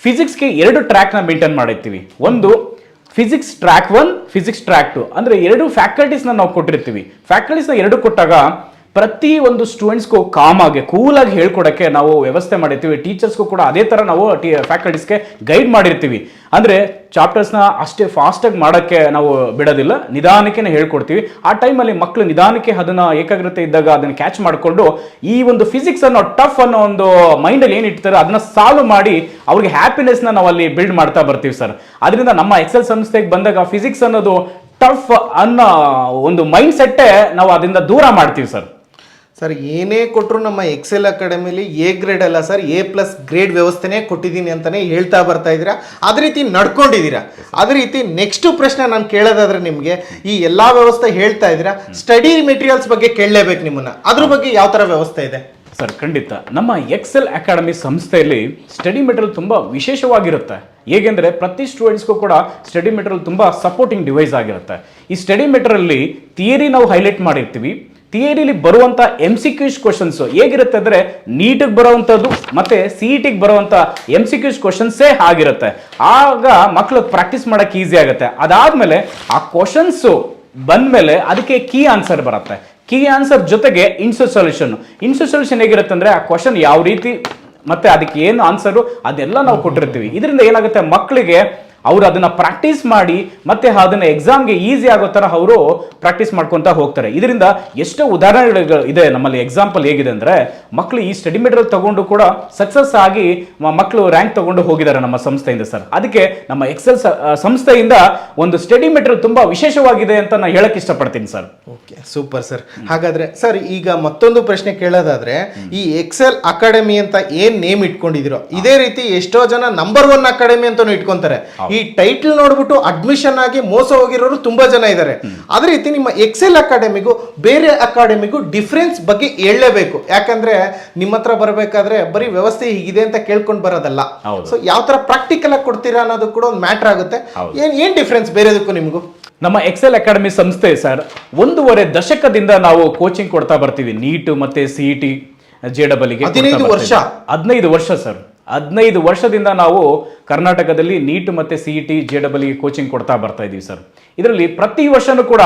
ಫಿಸಿಕ್ಸ್ಗೆ 2 ಟ್ರ್ಯಾಕ್ನ ಮೇಂಟೈನ್ ಮಾಡಿರ್ತೀವಿ. ಒಂದು ಫಿಸಿಕ್ಸ್ ಟ್ರ್ಯಾಕ್ 1, ಫಿಸಿಕ್ಸ್ ಟ್ರ್ಯಾಕ್ 2 ಅಂದರೆ 2 ಫ್ಯಾಕಲ್ಟೀಸ್ನ ನಾವು ಕೊಟ್ಟಿರ್ತೀವಿ. ಫ್ಯಾಕಲ್ಟೀಸ್ನ 2 ಕೊಟ್ಟಾಗ ಪ್ರತಿ ಒಂದು ಸ್ಟೂಡೆಂಟ್ಸ್ಗೂ ಕಾಮಾಗಿ ಕೂಲಾಗಿ ಹೇಳ್ಕೊಡೋಕ್ಕೆ ನಾವು ವ್ಯವಸ್ಥೆ ಮಾಡಿರ್ತೀವಿ. ಟೀಚರ್ಸ್ಗೂ ಕೂಡ ಅದೇ ಥರ ನಾವು ಫ್ಯಾಕಲ್ಟೀಸ್ಗೆ ಗೈಡ್ ಮಾಡಿರ್ತೀವಿ. ಅಂದರೆ ಚಾಪ್ಟರ್ಸ್ನ ಅಷ್ಟೇ ಫಾಸ್ಟಾಗಿ ಮಾಡೋಕ್ಕೆ ನಾವು ಬಿಡೋದಿಲ್ಲ, ನಿಧಾನಕ್ಕೆ ಹೇಳ್ಕೊಡ್ತೀವಿ. ಆ ಟೈಮಲ್ಲಿ ಮಕ್ಕಳು ನಿಧಾನಕ್ಕೆ ಅದನ್ನು ಏಕಾಗ್ರತೆ ಇದ್ದಾಗ ಅದನ್ನು ಕ್ಯಾಚ್ ಮಾಡಿಕೊಂಡು ಈ ಒಂದು ಫಿಸಿಕ್ಸ್ ಅನ್ನೋ ಟಫ್ ಅನ್ನೋ ಒಂದು ಮೈಂಡಲ್ಲಿ ಏನು ಇಡ್ತಾರೆ ಅದನ್ನು ಸಾಲ್ವ್ ಮಾಡಿ ಅವ್ರಿಗೆ ಹ್ಯಾಪಿನೆಸ್ನ ನಾವು ಅಲ್ಲಿ ಬಿಲ್ಡ್ ಮಾಡ್ತಾ ಬರ್ತೀವಿ ಸರ್. ಅದರಿಂದ ನಮ್ಮ ಎಕ್ಸೆಲ್ ಸಂಸ್ಥೆಗೆ ಬಂದಾಗ ಫಿಸಿಕ್ಸ್ ಅನ್ನೋದು ಟಫ್ ಅನ್ನೋ ಒಂದು ಮೈಂಡ್ ಸೆಟ್ಟೇ ನಾವು ಅದರಿಂದ ದೂರ ಮಾಡ್ತೀವಿ ಸರ್. ಸರ್, ಏನೇ ಕೊಟ್ಟರು ನಮ್ಮ ಎಕ್ಸೆಲ್ ಅಕಾಡೆಮಿಲಿ A ಗ್ರೇಡ್ ಅಲ್ಲ ಸರ್, A+ ಗ್ರೇಡ್ ವ್ಯವಸ್ಥೆನೇ ಕೊಟ್ಟಿದ್ದೀನಿ ಅಂತಾನೆ ಹೇಳ್ತಾ ಬರ್ತಾ ಇದ್ದೀರಾ. ಅದೇ ರೀತಿ ನಡ್ಕೊಂಡಿದ್ದೀರಾ. ಅದೇ ರೀತಿ ನೆಕ್ಸ್ಟ್ ಪ್ರಶ್ನೆ ನಾನು ಕೇಳೋದಾದ್ರೆ, ನಿಮಗೆ ಈ ಎಲ್ಲ ವ್ಯವಸ್ಥೆ ಹೇಳ್ತಾ ಇದ್ದೀರಾ, ಸ್ಟಡಿ ಮೆಟೀರಿಯಲ್ಸ್ ಬಗ್ಗೆ ಕೇಳಲೇಬೇಕು ನಿಮ್ಮನ್ನ. ಅದ್ರ ಬಗ್ಗೆ ಯಾವ ಥರ ವ್ಯವಸ್ಥೆ ಇದೆ ಸರ್? ಖಂಡಿತ ನಮ್ಮ ಎಕ್ಸೆಲ್ ಅಕಾಡೆಮಿ ಸಂಸ್ಥೆಯಲ್ಲಿ ಸ್ಟಡಿ ಮೆಟೀರಿಯಲ್ ತುಂಬ ವಿಶೇಷವಾಗಿರುತ್ತೆ. ಹೇಗೆಂದರೆ ಪ್ರತಿ ಸ್ಟೂಡೆಂಟ್ಸ್ಗೂ ಕೂಡ ಸ್ಟಡಿ ಮೆಟೀರಿಯಲ್ ತುಂಬ ಸಪೋರ್ಟಿಂಗ್ ಡಿವೈಸ್ ಆಗಿರುತ್ತೆ. ಈ ಸ್ಟಡಿ ಮೆಟೀರಿಯಲ್ಲಿ ಥಿಯರಿ ನಾವು ಹೈಲೈಟ್ ಮಾಡಿರ್ತೀವಿ, ಥಿಯರಿಲಿ ಬರುವಂಥ MCQs ಕ್ವಶನ್ಸ್ ಹೇಗಿರುತ್ತೆ ಅಂದರೆ ನೀಟಿಗೆ ಬರುವಂಥದ್ದು ಮತ್ತು CETಗೆ ಬರುವಂಥ MCQs ಕ್ವಶನ್ಸೇ ಆಗಿರುತ್ತೆ. ಆಗ ಮಕ್ಕಳು ಪ್ರಾಕ್ಟೀಸ್ ಮಾಡೋಕ್ಕೆ ಈಸಿ ಆಗುತ್ತೆ. ಅದಾದಮೇಲೆ ಆ ಕ್ವಶನ್ಸು ಬಂದಮೇಲೆ ಅದಕ್ಕೆ ಕೀ ಆನ್ಸರ್ ಬರುತ್ತೆ. ಕೀ ಆನ್ಸರ್ ಜೊತೆಗೆ ಇನ್ಸು ಸೊಲ್ಯೂಷನ್ ಹೇಗಿರುತ್ತೆ ಅಂದರೆ ಆ ಕ್ವಶನ್ ಯಾವ ರೀತಿ ಮತ್ತೆ ಅದಕ್ಕೆ ಏನು ಆನ್ಸರು ಅದೆಲ್ಲ ನಾವು ಕೊಟ್ಟಿರ್ತೀವಿ. ಇದರಿಂದ ಏನಾಗುತ್ತೆ, ಮಕ್ಕಳಿಗೆ ಅವರು ಅದನ್ನ ಪ್ರಾಕ್ಟೀಸ್ ಮಾಡಿ ಮತ್ತೆ ಅದನ್ನ ಎಕ್ಸಾಮ್ಗೆ ಈಸಿ ಆಗೋ ತರ ಅವರು ಪ್ರಾಕ್ಟೀಸ್ ಮಾಡ್ಕೊಂತ ಹೋಗ್ತಾರೆ. ಇದರಿಂದ ಎಷ್ಟೋ ಉದಾಹರಣೆಗಳು ಇದೆ ನಮ್ಮಲ್ಲಿ. ಎಕ್ಸಾಂಪಲ್ ಹೇಗಿದೆ ಅಂದ್ರೆ, ಮಕ್ಕಳು ಈ ಸ್ಟಡಿ ಮೆಟೀರಿಯಲ್ ತಗೊಂಡು ಕೂಡ ಸಕ್ಸಸ್ ಆಗಿ ಮಕ್ಕಳು ರ್ಯಾಂಕ್ ತಗೊಂಡು ಹೋಗಿದ್ದಾರೆ ನಮ್ಮ ಸಂಸ್ಥೆಯಿಂದ ಸರ್. ಅದಕ್ಕೆ ನಮ್ಮ ಎಕ್ಸೆಲ್ ಸಂಸ್ಥೆಯಿಂದ ಒಂದು ಸ್ಟಡಿ ಮೆಟೀರಿಯಲ್ ತುಂಬಾ ವಿಶೇಷವಾಗಿದೆ ಅಂತ ನಾನು ಹೇಳಕ್ ಇಷ್ಟಪಡ್ತೀನಿ ಸರ್. Okay, super sir. ಹಾಗಾದ್ರೆ ಸರ್, ಈಗ ಮತ್ತೊಂದು ಪ್ರಶ್ನೆ ಕೇಳೋದಾದ್ರೆ, ಈ ಎಕ್ಸೆಲ್ ಅಕಾಡೆಮಿ ಅಂತ ಏನ್ ನೇಮ್ ಇಟ್ಕೊಂಡಿದಿರೋ, ಇದೇ ರೀತಿ ಎಷ್ಟೋ ಜನ ನಂಬರ್ 1 ಅಕಾಡೆಮಿ ಅಂತಾನು ಇಟ್ಕೊಂತಾರೆ. ಈ ಟೈಟಲ್ ನೋಡ್ಬಿಟ್ಟು ಅಡ್ಮಿಷನ್ ಆಗಿ ಮೋಸ ಹೋಗಿರೋರು ತುಂಬಾ ಜನ ಇದ್ದಾರೆ. ಅದೇ ರೀತಿ ನಿಮ್ಮ ಎಕ್ಸೆಲ್ ಅಕಾಡೆಮಿಗೂ ಬೇರೆ ಅಕಾಡೆಮಿಗೂ ಡಿಫ್ರೆನ್ಸ್ ಬಗ್ಗೆ ಹೇಳಲೇಬೇಕು. ಯಾಕಂದ್ರೆ ನಿಮ್ಮ ಹತ್ರ ಬರಬೇಕಾದ್ರೆ ಬರೀ ವ್ಯವಸ್ಥೆ ಹೀಗಿದೆ ಅಂತ ಕೇಳ್ಕೊಂಡು ಬರೋದಲ್ಲ. ಸೊ ಯಾವ ತರ ಪ್ರಾಕ್ಟಿಕಲ್ ಆಗಿ ಕೊಡ್ತೀರಾ ಅನ್ನೋದು ಕೂಡ ಒಂದು ಮ್ಯಾಟರ್ ಆಗುತ್ತೆ. ಏನ್ ಡಿಫ್ರೆನ್ಸ್ ಬೇರೆದಕ್ಕೂ ನಿಮಗೂ? ನಮ್ಮ ಎಕ್ಸೆಲ್ ಅಕಾಡೆಮಿ ಸಂಸ್ಥೆ ಸರ್ 1.5 ದಶಕದಿಂದ ನಾವು ಕೋಚಿಂಗ್ ಕೊಡ್ತಾ ಬರ್ತೀವಿ. ನೀಟ್ ಮತ್ತೆ CET JEE 15 ವರ್ಷ ಸರ್. 15 ವರ್ಷದಿಂದ ನಾವು ಕರ್ನಾಟಕದಲ್ಲಿ ನೀಟ್ ಮತ್ತೆ CET JEE ಕೋಚಿಂಗ್ ಕೊಡ್ತಾ ಬರ್ತಾ ಇದೀವಿ ಸರ್. ಇದರಲ್ಲಿ ಪ್ರತಿ ವರ್ಷನೂ ಕೂಡ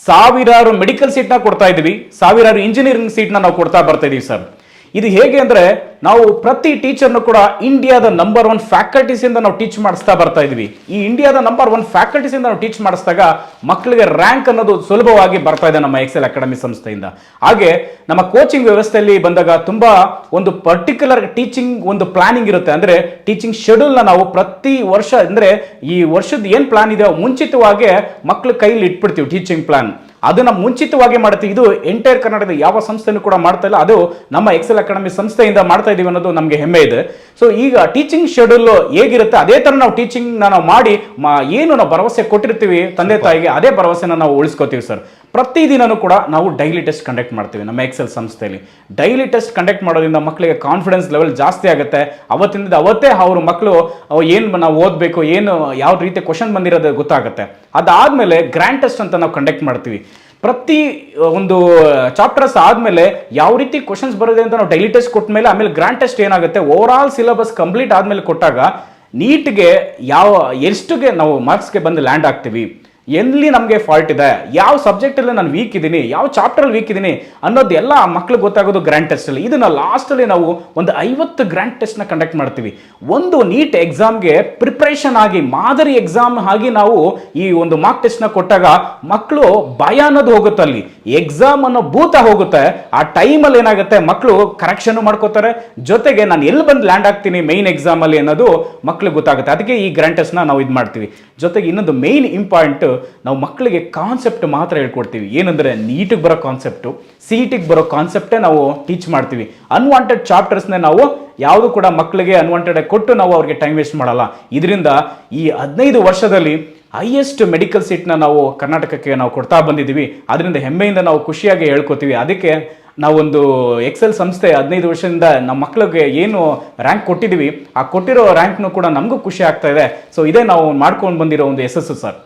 ಸಾವಿರಾರು ಮೆಡಿಕಲ್ ಸೀಟ್ನ ಕೊಡ್ತಾ ಇದೀವಿ, ಸಾವಿರಾರು ಇಂಜಿನಿಯರಿಂಗ್ ಸೀಟ್ನ ನಾವು ಕೊಡ್ತಾ ಬರ್ತಾ ಇದೀವಿ ಸರ್. ಇದು ಹೇಗೆ ಅಂದ್ರೆ, ನಾವು ಪ್ರತಿ ಟೀಚರ್ನು ಕೂಡ ಇಂಡಿಯಾದ ನಂಬರ್ 1 ಫ್ಯಾಕಲ್ಟೀಸ್ ಇಂದ ನಾವು ಟೀಚ್ ಮಾಡಿಸ್ತಾ ಬರ್ತಾ ಇದೀವಿ. ಈ ಇಂಡಿಯಾದ ನಂಬರ್ 1 ಫ್ಯಾಕಲ್ಟೀಸ್ ಇಂದ ನಾವು ಟೀಚ್ ಮಾಡಿಸಿದಾಗ ಮಕ್ಕಳಿಗೆ ರ್ಯಾಂಕ್ ಅನ್ನೋದು ಸುಲಭವಾಗಿ ಬರ್ತಾ ಇದೆ ನಮ್ಮ ಎಕ್ಸೆಲ್ ಅಕಾಡೆಮಿ ಸಂಸ್ಥೆಯಿಂದ. ಹಾಗೆ ನಮ್ಮ ಕೋಚಿಂಗ್ ವ್ಯವಸ್ಥೆಯಲ್ಲಿ ಬಂದಾಗ ತುಂಬಾ ಒಂದು ಪರ್ಟಿಕ್ಯುಲರ್ ಟೀಚಿಂಗ್ ಒಂದು ಪ್ಲಾನಿಂಗ್ ಇರುತ್ತೆ. ಅಂದ್ರೆ ಟೀಚಿಂಗ್ ಶೆಡ್ಯೂಲ್ ನ ನಾವು ಪ್ರತಿ ವರ್ಷ, ಅಂದ್ರೆ ಈ ವರ್ಷದ ಏನ್ ಪ್ಲಾನ್ ಇದೆ ಮುಂಚಿತವಾಗಿ ಮಕ್ಕಳ ಕೈಲಿ ಇಟ್ಬಿಡ್ತೀವಿ. ಟೀಚಿಂಗ್ ಪ್ಲಾನ್ ಅದನ್ನ ಮುಂಚಿತವಾಗಿ ಮಾಡ್ತೀವಿ. ಇದು ಎಂಟೈರ್ ಕರ್ನಾಟಕದ ಯಾವ ಸಂಸ್ಥೆನೂ ಕೂಡ ಮಾಡ್ತಾ ಇಲ್ಲ, ಅದು ನಮ್ಮ ಎಕ್ಸೆಲ್ ಅಕಾಡೆಮಿ ಸಂಸ್ಥೆಯಿಂದ ಮಾಡ್ತಾ ಇದೀವಿ ಅನ್ನೋದು ನಮಗೆ ಹೆಮ್ಮೆ ಇದೆ. ಸೊ ಈಗ ಟೀಚಿಂಗ್ ಶೆಡ್ಯೂಲ್ ಹೇಗಿರುತ್ತೆ ಅದೇ ತರ ನಾವು ಟೀಚಿಂಗ್ ನಾವು ಮಾಡಿ ಏನು ನಾವು ಭರವಸೆ ಕೊಟ್ಟಿರ್ತೀವಿ ತಂದೆ ತಾಯಿಗೆ, ಅದೇ ಭರವಸೆನ ನಾವು ಉಳಿಸ್ಕೋತೀವಿ ಸರ್. ಪ್ರತಿದಿನನೂ ಕೂಡ ನಾವು ಡೈಲಿ ಟೆಸ್ಟ್ ಕಂಡಕ್ಟ್ ಮಾಡ್ತೀವಿ ನಮ್ಮ ಎಕ್ಸೆಲ್ ಸಂಸ್ಥೆಯಲ್ಲಿ. ಡೈಲಿ ಟೆಸ್ಟ್ ಕಂಡಕ್ಟ್ ಮಾಡೋದ್ರಿಂದ ಮಕ್ಕಳಿಗೆ ಕಾನ್ಫಿಡೆನ್ಸ್ ಲೆವೆಲ್ ಜಾಸ್ತಿ ಆಗುತ್ತೆ. ಅವತ್ತಿಂದ ಅವತ್ತೇ ಅವರು ಮಕ್ಕಳು ಏನು ನಾವು ಓದಬೇಕು, ಏನು ಯಾವ ರೀತಿ ಕ್ವಶನ್ ಬಂದಿರೋದು ಗೊತ್ತಾಗುತ್ತೆ. ಅದಾದ್ಮೇಲೆ ಗ್ರ್ಯಾಂಡ್ ಟೆಸ್ಟ್ ಅಂತ ನಾವು ಕಂಡಕ್ಟ್ ಮಾಡ್ತೀವಿ. ಪ್ರತಿ ಒಂದು ಚಾಪ್ಟರ್ಸ್ ಆದಮೇಲೆ ಯಾವ ರೀತಿ ಕ್ವಶನ್ಸ್ ಬರೋದೆ ಅಂತ ನಾವು ಡೈಲಿ ಟೆಸ್ಟ್ ಕೊಟ್ಟ ಮೇಲೆ, ಆಮೇಲೆ ಗ್ರ್ಯಾಂಡ್ ಟೆಸ್ಟ್ ಏನಾಗುತ್ತೆ, ಓವರ್ ಆಲ್ ಸಿಲೆಬಸ್ ಕಂಪ್ಲೀಟ್ ಆದಮೇಲೆ ಕೊಟ್ಟಾಗ ನೀಟ್ಗೆ ಎಷ್ಟುಗೆ ನಾವು ಮಾರ್ಕ್ಸ್ಗೆ ಬಂದು ಲ್ಯಾಂಡ್ ಆಗ್ತೀವಿ, ಎಲ್ಲಿ ನಮಗೆ ಫಾಲ್ಟ್ ಇದೆ, ಯಾವ ಸಬ್ಜೆಕ್ಟಲ್ಲಿ ನಾನು ವೀಕ್ ಇದ್ದೀನಿ, ಯಾವ ಚಾಪ್ಟರಲ್ಲಿ ವೀಕ್ ಇದ್ದೀನಿ ಅನ್ನೋದು ಎಲ್ಲ ಮಕ್ಳಿಗೆ ಗೊತ್ತಾಗೋದು ಗ್ರ್ಯಾಂಡ್ ಟೆಸ್ಟಲ್ಲಿ. ಇದನ್ನು ಲಾಸ್ಟಲ್ಲಿ ನಾವು ಒಂದು 50 ಗ್ರ್ಯಾಂಡ್ ಟೆಸ್ಟ್ನ ಕಂಡಕ್ಟ್ ಮಾಡ್ತೀವಿ. ಒಂದು ನೀಟ್ ಎಕ್ಸಾಮ್ಗೆ ಪ್ರಿಪ್ರೇಷನ್ ಆಗಿ, ಮಾದರಿ ಎಕ್ಸಾಮ್ ಆಗಿ ನಾವು ಈ ಒಂದು ಮಾರ್ಕ್ ಟೆಸ್ಟ್ನ ಕೊಟ್ಟಾಗ ಮಕ್ಕಳು ಭಯ ಅನ್ನೋದು ಹೋಗುತ್ತೆ, ಅಲ್ಲಿ ಎಕ್ಸಾಮ್ ಅನ್ನೋ ಭೂತ ಹೋಗುತ್ತೆ. ಆ ಟೈಮಲ್ಲಿ ಏನಾಗುತ್ತೆ, ಮಕ್ಕಳು ಕರೆಕ್ಷನ್ ಮಾಡ್ಕೋತಾರೆ, ಜೊತೆಗೆ ನಾನು ಎಲ್ಲಿ ಬಂದು ಲ್ಯಾಂಡ್ ಆಗ್ತೀನಿ ಮೈನ್ ಎಕ್ಸಾಮಲ್ಲಿ ಅನ್ನೋದು ಮಕ್ಳಿಗೆ ಗೊತ್ತಾಗುತ್ತೆ. ಅದಕ್ಕೆ ಈ ಗ್ರ್ಯಾಂಡ್ ಟೆಸ್ಟ್ನ ನಾವು ಇದು ಮಾಡ್ತೀವಿ. ಜೊತೆಗೆ ಇನ್ನೊಂದು ಮೇನ್ ಇಂಪಾರ್ಟೆಂಟ್, ನಾವು ಮಕ್ಕಳಿಗೆ ಕಾನ್ಸೆಪ್ಟ್ ಮಾತ್ರ ಹೇಳ್ಕೊಡ್ತೀವಿ. ಏನಂದ್ರೆ ನೀಟಿಗೆ ಬರೋ ಕಾನ್ಸೆಪ್ಟು, CETಗೆ ಬರೋ ಕಾನ್ಸೆಪ್ಟೇ ನಾವು ಟೀಚ್ ಮಾಡ್ತೀವಿ. ಅನ್ವಾಂಟೆಡ್ ಚಾಪ್ಟರ್ಸ್ನ ನಾವು ಯಾವುದು ಕೂಡ ಮಕ್ಕಳಿಗೆ ಅನ್ವಾಂಟೆಡ್ ಕೊಟ್ಟು ನಾವು ಅವ್ರಿಗೆ ಟೈಮ್ ವೇಸ್ಟ್ ಮಾಡಲ್ಲ. ಇದರಿಂದ ಈ 15 ವರ್ಷದಲ್ಲಿ ಹೈಯೆಸ್ಟ್ ಮೆಡಿಕಲ್ ಸೀಟ್ನ ನಾವು ಕರ್ನಾಟಕಕ್ಕೆ ನಾವು ಕೊಡ್ತಾ ಬಂದಿದ್ದೀವಿ. ಅದರಿಂದ ಹೆಮ್ಮೆಯಿಂದ ನಾವು ಖುಷಿಯಾಗಿ ಹೇಳ್ಕೊತೀವಿ. ಅದಕ್ಕೆ ನಾವೊಂದು ಎಕ್ಸೆಲ್ ಸಂಸ್ಥೆ 15 ವರ್ಷದಿಂದ ನಮ್ಮ ಮಕ್ಕಳಿಗೆ ಏನು ರ್ಯಾಂಕ್ ಕೊಟ್ಟಿದ್ದೀವಿ, ಆ ಕೊಟ್ಟಿರೋ ರ್ಯಾಂಕ್ನು ಕೂಡ ನಮಗೂ ಖುಷಿ ಆಗ್ತಾ ಇದೆ. ಸೊ ಇದೇ ನಾವು ಮಾಡ್ಕೊಂಡು ಬಂದಿರೋ ಒಂದು ಯಶಸ್ಸು ಸರ್.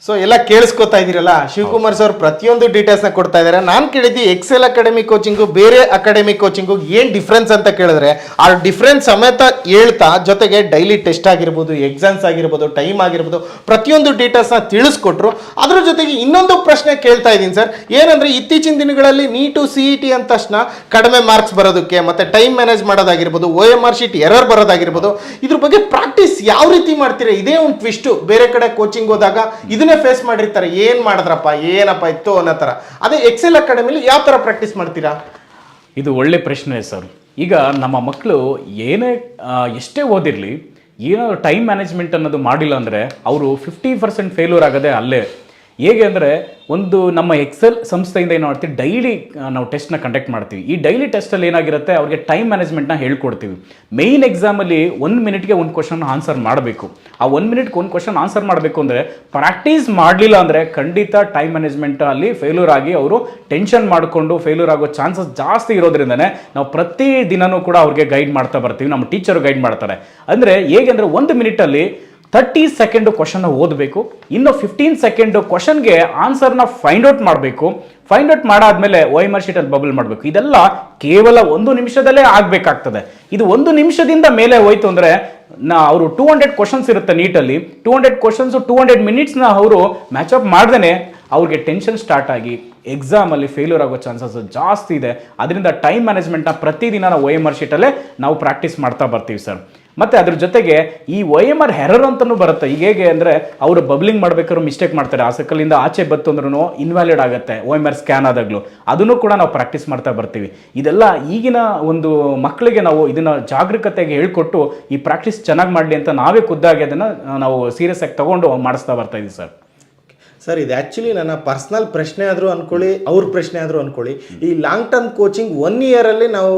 ಸೊ ಎಲ್ಲ ಕೇಳಿಸ್ಕೊತಾ ಇದ್ದೀರಲ್ಲ, ಶಿವಕುಮಾರ್ ಸರ್ ಪ್ರತಿಯೊಂದು ಡೀಟೇಲ್ಸ್ನ ಕೊಡ್ತಾ ಇದ್ದಾರೆ. ನಾನು ಕೇಳಿದ್ದೆ ಎಕ್ಸೆಲ್ ಅಕಾಡೆಮಿ ಕೋಚಿಂಗು ಬೇರೆ ಅಕಾಡೆಮಿ ಕೋಚಿಂಗು ಏನು ಡಿಫ್ರೆನ್ಸ್ ಅಂತ ಕೇಳಿದ್ರೆ, ಆ ಡಿಫ್ರೆನ್ಸ್ ಸಮೇತ ಹೇಳ್ತಾ, ಜೊತೆಗೆ ಡೈಲಿ ಟೆಸ್ಟ್ ಆಗಿರ್ಬೋದು, ಎಕ್ಸಾಮ್ಸ್ ಆಗಿರ್ಬೋದು, ಟೈಮ್ ಆಗಿರ್ಬೋದು, ಪ್ರತಿಯೊಂದು ಡೀಟೇಲ್ಸ್ನ ತಿಳಿಸ್ಕೊಟ್ರು. ಅದ್ರ ಜೊತೆಗೆ ಇನ್ನೊಂದು ಪ್ರಶ್ನೆ ಕೇಳ್ತಾ ಇದ್ದೀನಿ ಸರ್. ಏನಂದ್ರೆ ಇತ್ತೀಚಿನ ದಿನಗಳಲ್ಲಿ ನೀಟು CET ಅಂದ ತಕ್ಷಣ ಕಡಿಮೆ ಮಾರ್ಕ್ಸ್ ಬರೋದಕ್ಕೆ, ಮತ್ತೆ ಟೈಮ್ ಮ್ಯಾನೇಜ್ ಮಾಡೋದಾಗಿರ್ಬೋದು, OMR ಶೀಟ್ ಎರರ್ ಬರೋದಾಗಿರ್ಬೋದು, ಇದ್ರ ಬಗ್ಗೆ ಪ್ರಾಕ್ಟೀಸ್ ಯಾವ ರೀತಿ ಮಾಡ್ತೀರಾ? ಇದೇ ಒಂದು ಟ್ವಿಸ್ಟು. ಬೇರೆ ಕಡೆ ಕೋಚಿಂಗ್ ಹೋದಾಗ ಇದನ್ನೇ ಫೇಸ್ ಮಾಡಿರ್ತಾರೆ, ಏನ್ ಮಾಡಿದ್ರಪ್ಪ, ಏನಪ್ಪ ಇತ್ತು ಅನ್ನೋ ತರ. ಅದೇ ಎಕ್ಸೆಲ್ ಅಕಾಡೆಮಿಲಿ ಯಾವ ತರ ಪ್ರಾಕ್ಟೀಸ್ ಮಾಡ್ತೀರಾ? ಇದು ಒಳ್ಳೆ ಪ್ರಶ್ನೆ ಸರ್. ಈಗ ನಮ್ಮ ಮಕ್ಕಳು ಎಷ್ಟೇ ಓದಿರಲಿ, ಏನಾದ್ರು ಟೈಮ್ ಮ್ಯಾನೇಜ್ಮೆಂಟ್ ಅನ್ನೋದು ಮಾಡಿಲ್ಲ ಅಂದರೆ ಅವರು 50% ಫೇಲ್ಯೂರ್ ಆಗೋದೇ ಅಲ್ಲೇ. ಹೇಗೆ ಅಂದರೆ, ಒಂದು ನಮ್ಮ ಎಕ್ಸೆಲ್ ಸಂಸ್ಥೆಯಿಂದ ಏನು ಮಾಡ್ತೀವಿ, ಡೈಲಿ ನಾವು ಟೆಸ್ಟ್ನ ಕಂಡಕ್ಟ್ ಮಾಡ್ತೀವಿ. ಈ ಡೈಲಿ ಟೆಸ್ಟಲ್ಲಿ ಏನಾಗಿರುತ್ತೆ, ಅವ್ರಿಗೆ ಟೈಮ್ ಮ್ಯಾನೇಜ್ಮೆಂಟ್ನ ಹೇಳ್ಕೊಡ್ತೀವಿ. ಮೇಯ್ನ್ ಎಕ್ಸಾಮಲ್ಲಿ 1 ಮಿನಿಟ್ಗೆ ಒಂದು ಕ್ವಶನ್ ಆನ್ಸರ್ ಮಾಡಬೇಕು. ಆ 1 ಮಿನಿಟ್ಗೆ ಒಂದು ಕ್ವಶನ್ ಆನ್ಸರ್ ಮಾಡಬೇಕು ಅಂದರೆ ಪ್ರಾಕ್ಟೀಸ್ ಮಾಡಲಿಲ್ಲ ಅಂದರೆ ಖಂಡಿತ ಟೈಮ್ ಮ್ಯಾನೇಜ್ಮೆಂಟ್ ಅಲ್ಲಿ ಫೇಲ್ಯೂರ್ ಆಗಿ ಅವರು ಟೆನ್ಷನ್ ಮಾಡಿಕೊಂಡು ಫೇಲ್ಯೂರ್ ಆಗೋ ಚಾನ್ಸಸ್ ಜಾಸ್ತಿ ಇರೋದ್ರಿಂದನೇ ನಾವು ಪ್ರತಿ ದಿನವೂ ಕೂಡ ಅವ್ರಿಗೆ ಗೈಡ್ ಮಾಡ್ತಾ ಬರ್ತೀವಿ. ನಮ್ಮ ಟೀಚರು ಗೈಡ್ ಮಾಡ್ತಾರೆ. ಅಂದರೆ ಹೇಗೆ ಅಂದರೆ, 1 ಮಿನಿಟಲ್ಲಿ 30 ಸೆಕೆಂಡ್ ಕ್ವಶನ್ ಓದಬೇಕು, ಇನ್ನು 15 ಸೆಕೆಂಡ್ ಕ್ವಶನ್ಗೆ ಆನ್ಸರ್ನ ಫೈಂಡ್ ಔಟ್ ಮಾಡಬೇಕು. ಫೈಂಡ್ ಔಟ್ ಮಾಡಾದ್ಮೇಲೆ OMR ಶೀಟಲ್ಲಿ ಬಬಲ್ ಮಾಡಬೇಕು. ಇದೆಲ್ಲ ಕೇವಲ 1 ನಿಮಿಷದಲ್ಲೇ ಆಗಬೇಕಾಗ್ತದೆ. ಇದು 1 ನಿಮಿಷದಿಂದ ಮೇಲೆ ಹೋಯ್ತು ಅಂದರೆ ಅವರು 200 ಕ್ವಶನ್ಸ್ ಇರುತ್ತೆ ನೀಟಲ್ಲಿ, 200 ಕ್ವಶನ್ಸ್ 200 ಮಿನಿಟ್ಸ್ನ ಅವರು ಮ್ಯಾಚಪ್ ಮಾಡ್ದೇ ಅವ್ರಿಗೆ ಟೆನ್ಷನ್ ಸ್ಟಾರ್ಟ್ ಆಗಿ ಎಕ್ಸಾಮಲ್ಲಿ ಫೇಲ್ಯೂರ್ ಆಗೋ ಚಾನ್ಸಸ್ ಜಾಸ್ತಿ ಇದೆ. ಅದರಿಂದ ಟೈಮ್ ಮ್ಯಾನೇಜ್ಮೆಂಟ್ನ ಪ್ರತಿದಿನ ನಾವು OMR ಶೀಟಲ್ಲೇ ನಾವು ಪ್ರಾಕ್ಟೀಸ್ ಮಾಡ್ತಾ ಬರ್ತೀವಿ ಸರ್. ಮತ್ತು ಅದ್ರ ಜೊತೆಗೆ ಈ OMR ಎರರ್ ಅಂತಲೂ ಬರುತ್ತೆ. ಈಗ ಹೇಗೆ ಅಂದರೆ ಅವರು ಬಬ್ಲಿಂಗ್ ಮಾಡ್ಬೇಕಾದ್ರೂ ಮಿಸ್ಟೇಕ್ ಮಾಡ್ತಾರೆ, ಆ ಸರ್ಕಲಿಂದ ಆಚೆ ಬತ್ತು ಅಂದ್ರೂ ಇನ್ವ್ಯಾಲಿಡ್ ಆಗುತ್ತೆ OMR ಸ್ಕ್ಯಾನ್ ಆದಾಗಲೂ, ಅದನ್ನು ಕೂಡ ನಾವು ಪ್ರಾಕ್ಟೀಸ್ ಮಾಡ್ತಾ ಬರ್ತೀವಿ. ಇದೆಲ್ಲ ಈಗಿನ ಒಂದು ಮಕ್ಕಳಿಗೆ ನಾವು ಇದನ್ನು ಜಾಗರೂಕತೆಗೆ ಹೇಳ್ಕೊಟ್ಟು ಈ ಪ್ರಾಕ್ಟೀಸ್ ಚೆನ್ನಾಗಿ ಮಾಡಲಿ ಅಂತ ನಾವೇ ಖುದ್ದಾಗಿ ಅದನ್ನು ನಾವು ಸೀರಿಯಸ್ ಆಗಿ ತಗೊಂಡು ಮಾಡಿಸ್ತಾ ಬರ್ತಾ ಇದ್ದೀವಿ ಸರ್. ಸರ್, ಇದು ಆ್ಯಕ್ಚುಲಿ ನನ್ನ ಪರ್ಸ್ನಲ್ ಪ್ರಶ್ನೆ ಆದರೂ ಅಂದ್ಕೊಳ್ಳಿ, ಅವ್ರ ಪ್ರಶ್ನೆ ಆದರೂ ಅಂದ್ಕೊಳ್ಳಿ, ಈ ಲಾಂಗ್ ಟರ್ಮ್ ಕೋಚಿಂಗ್ 1 ಇಯರಲ್ಲಿ ನಾವು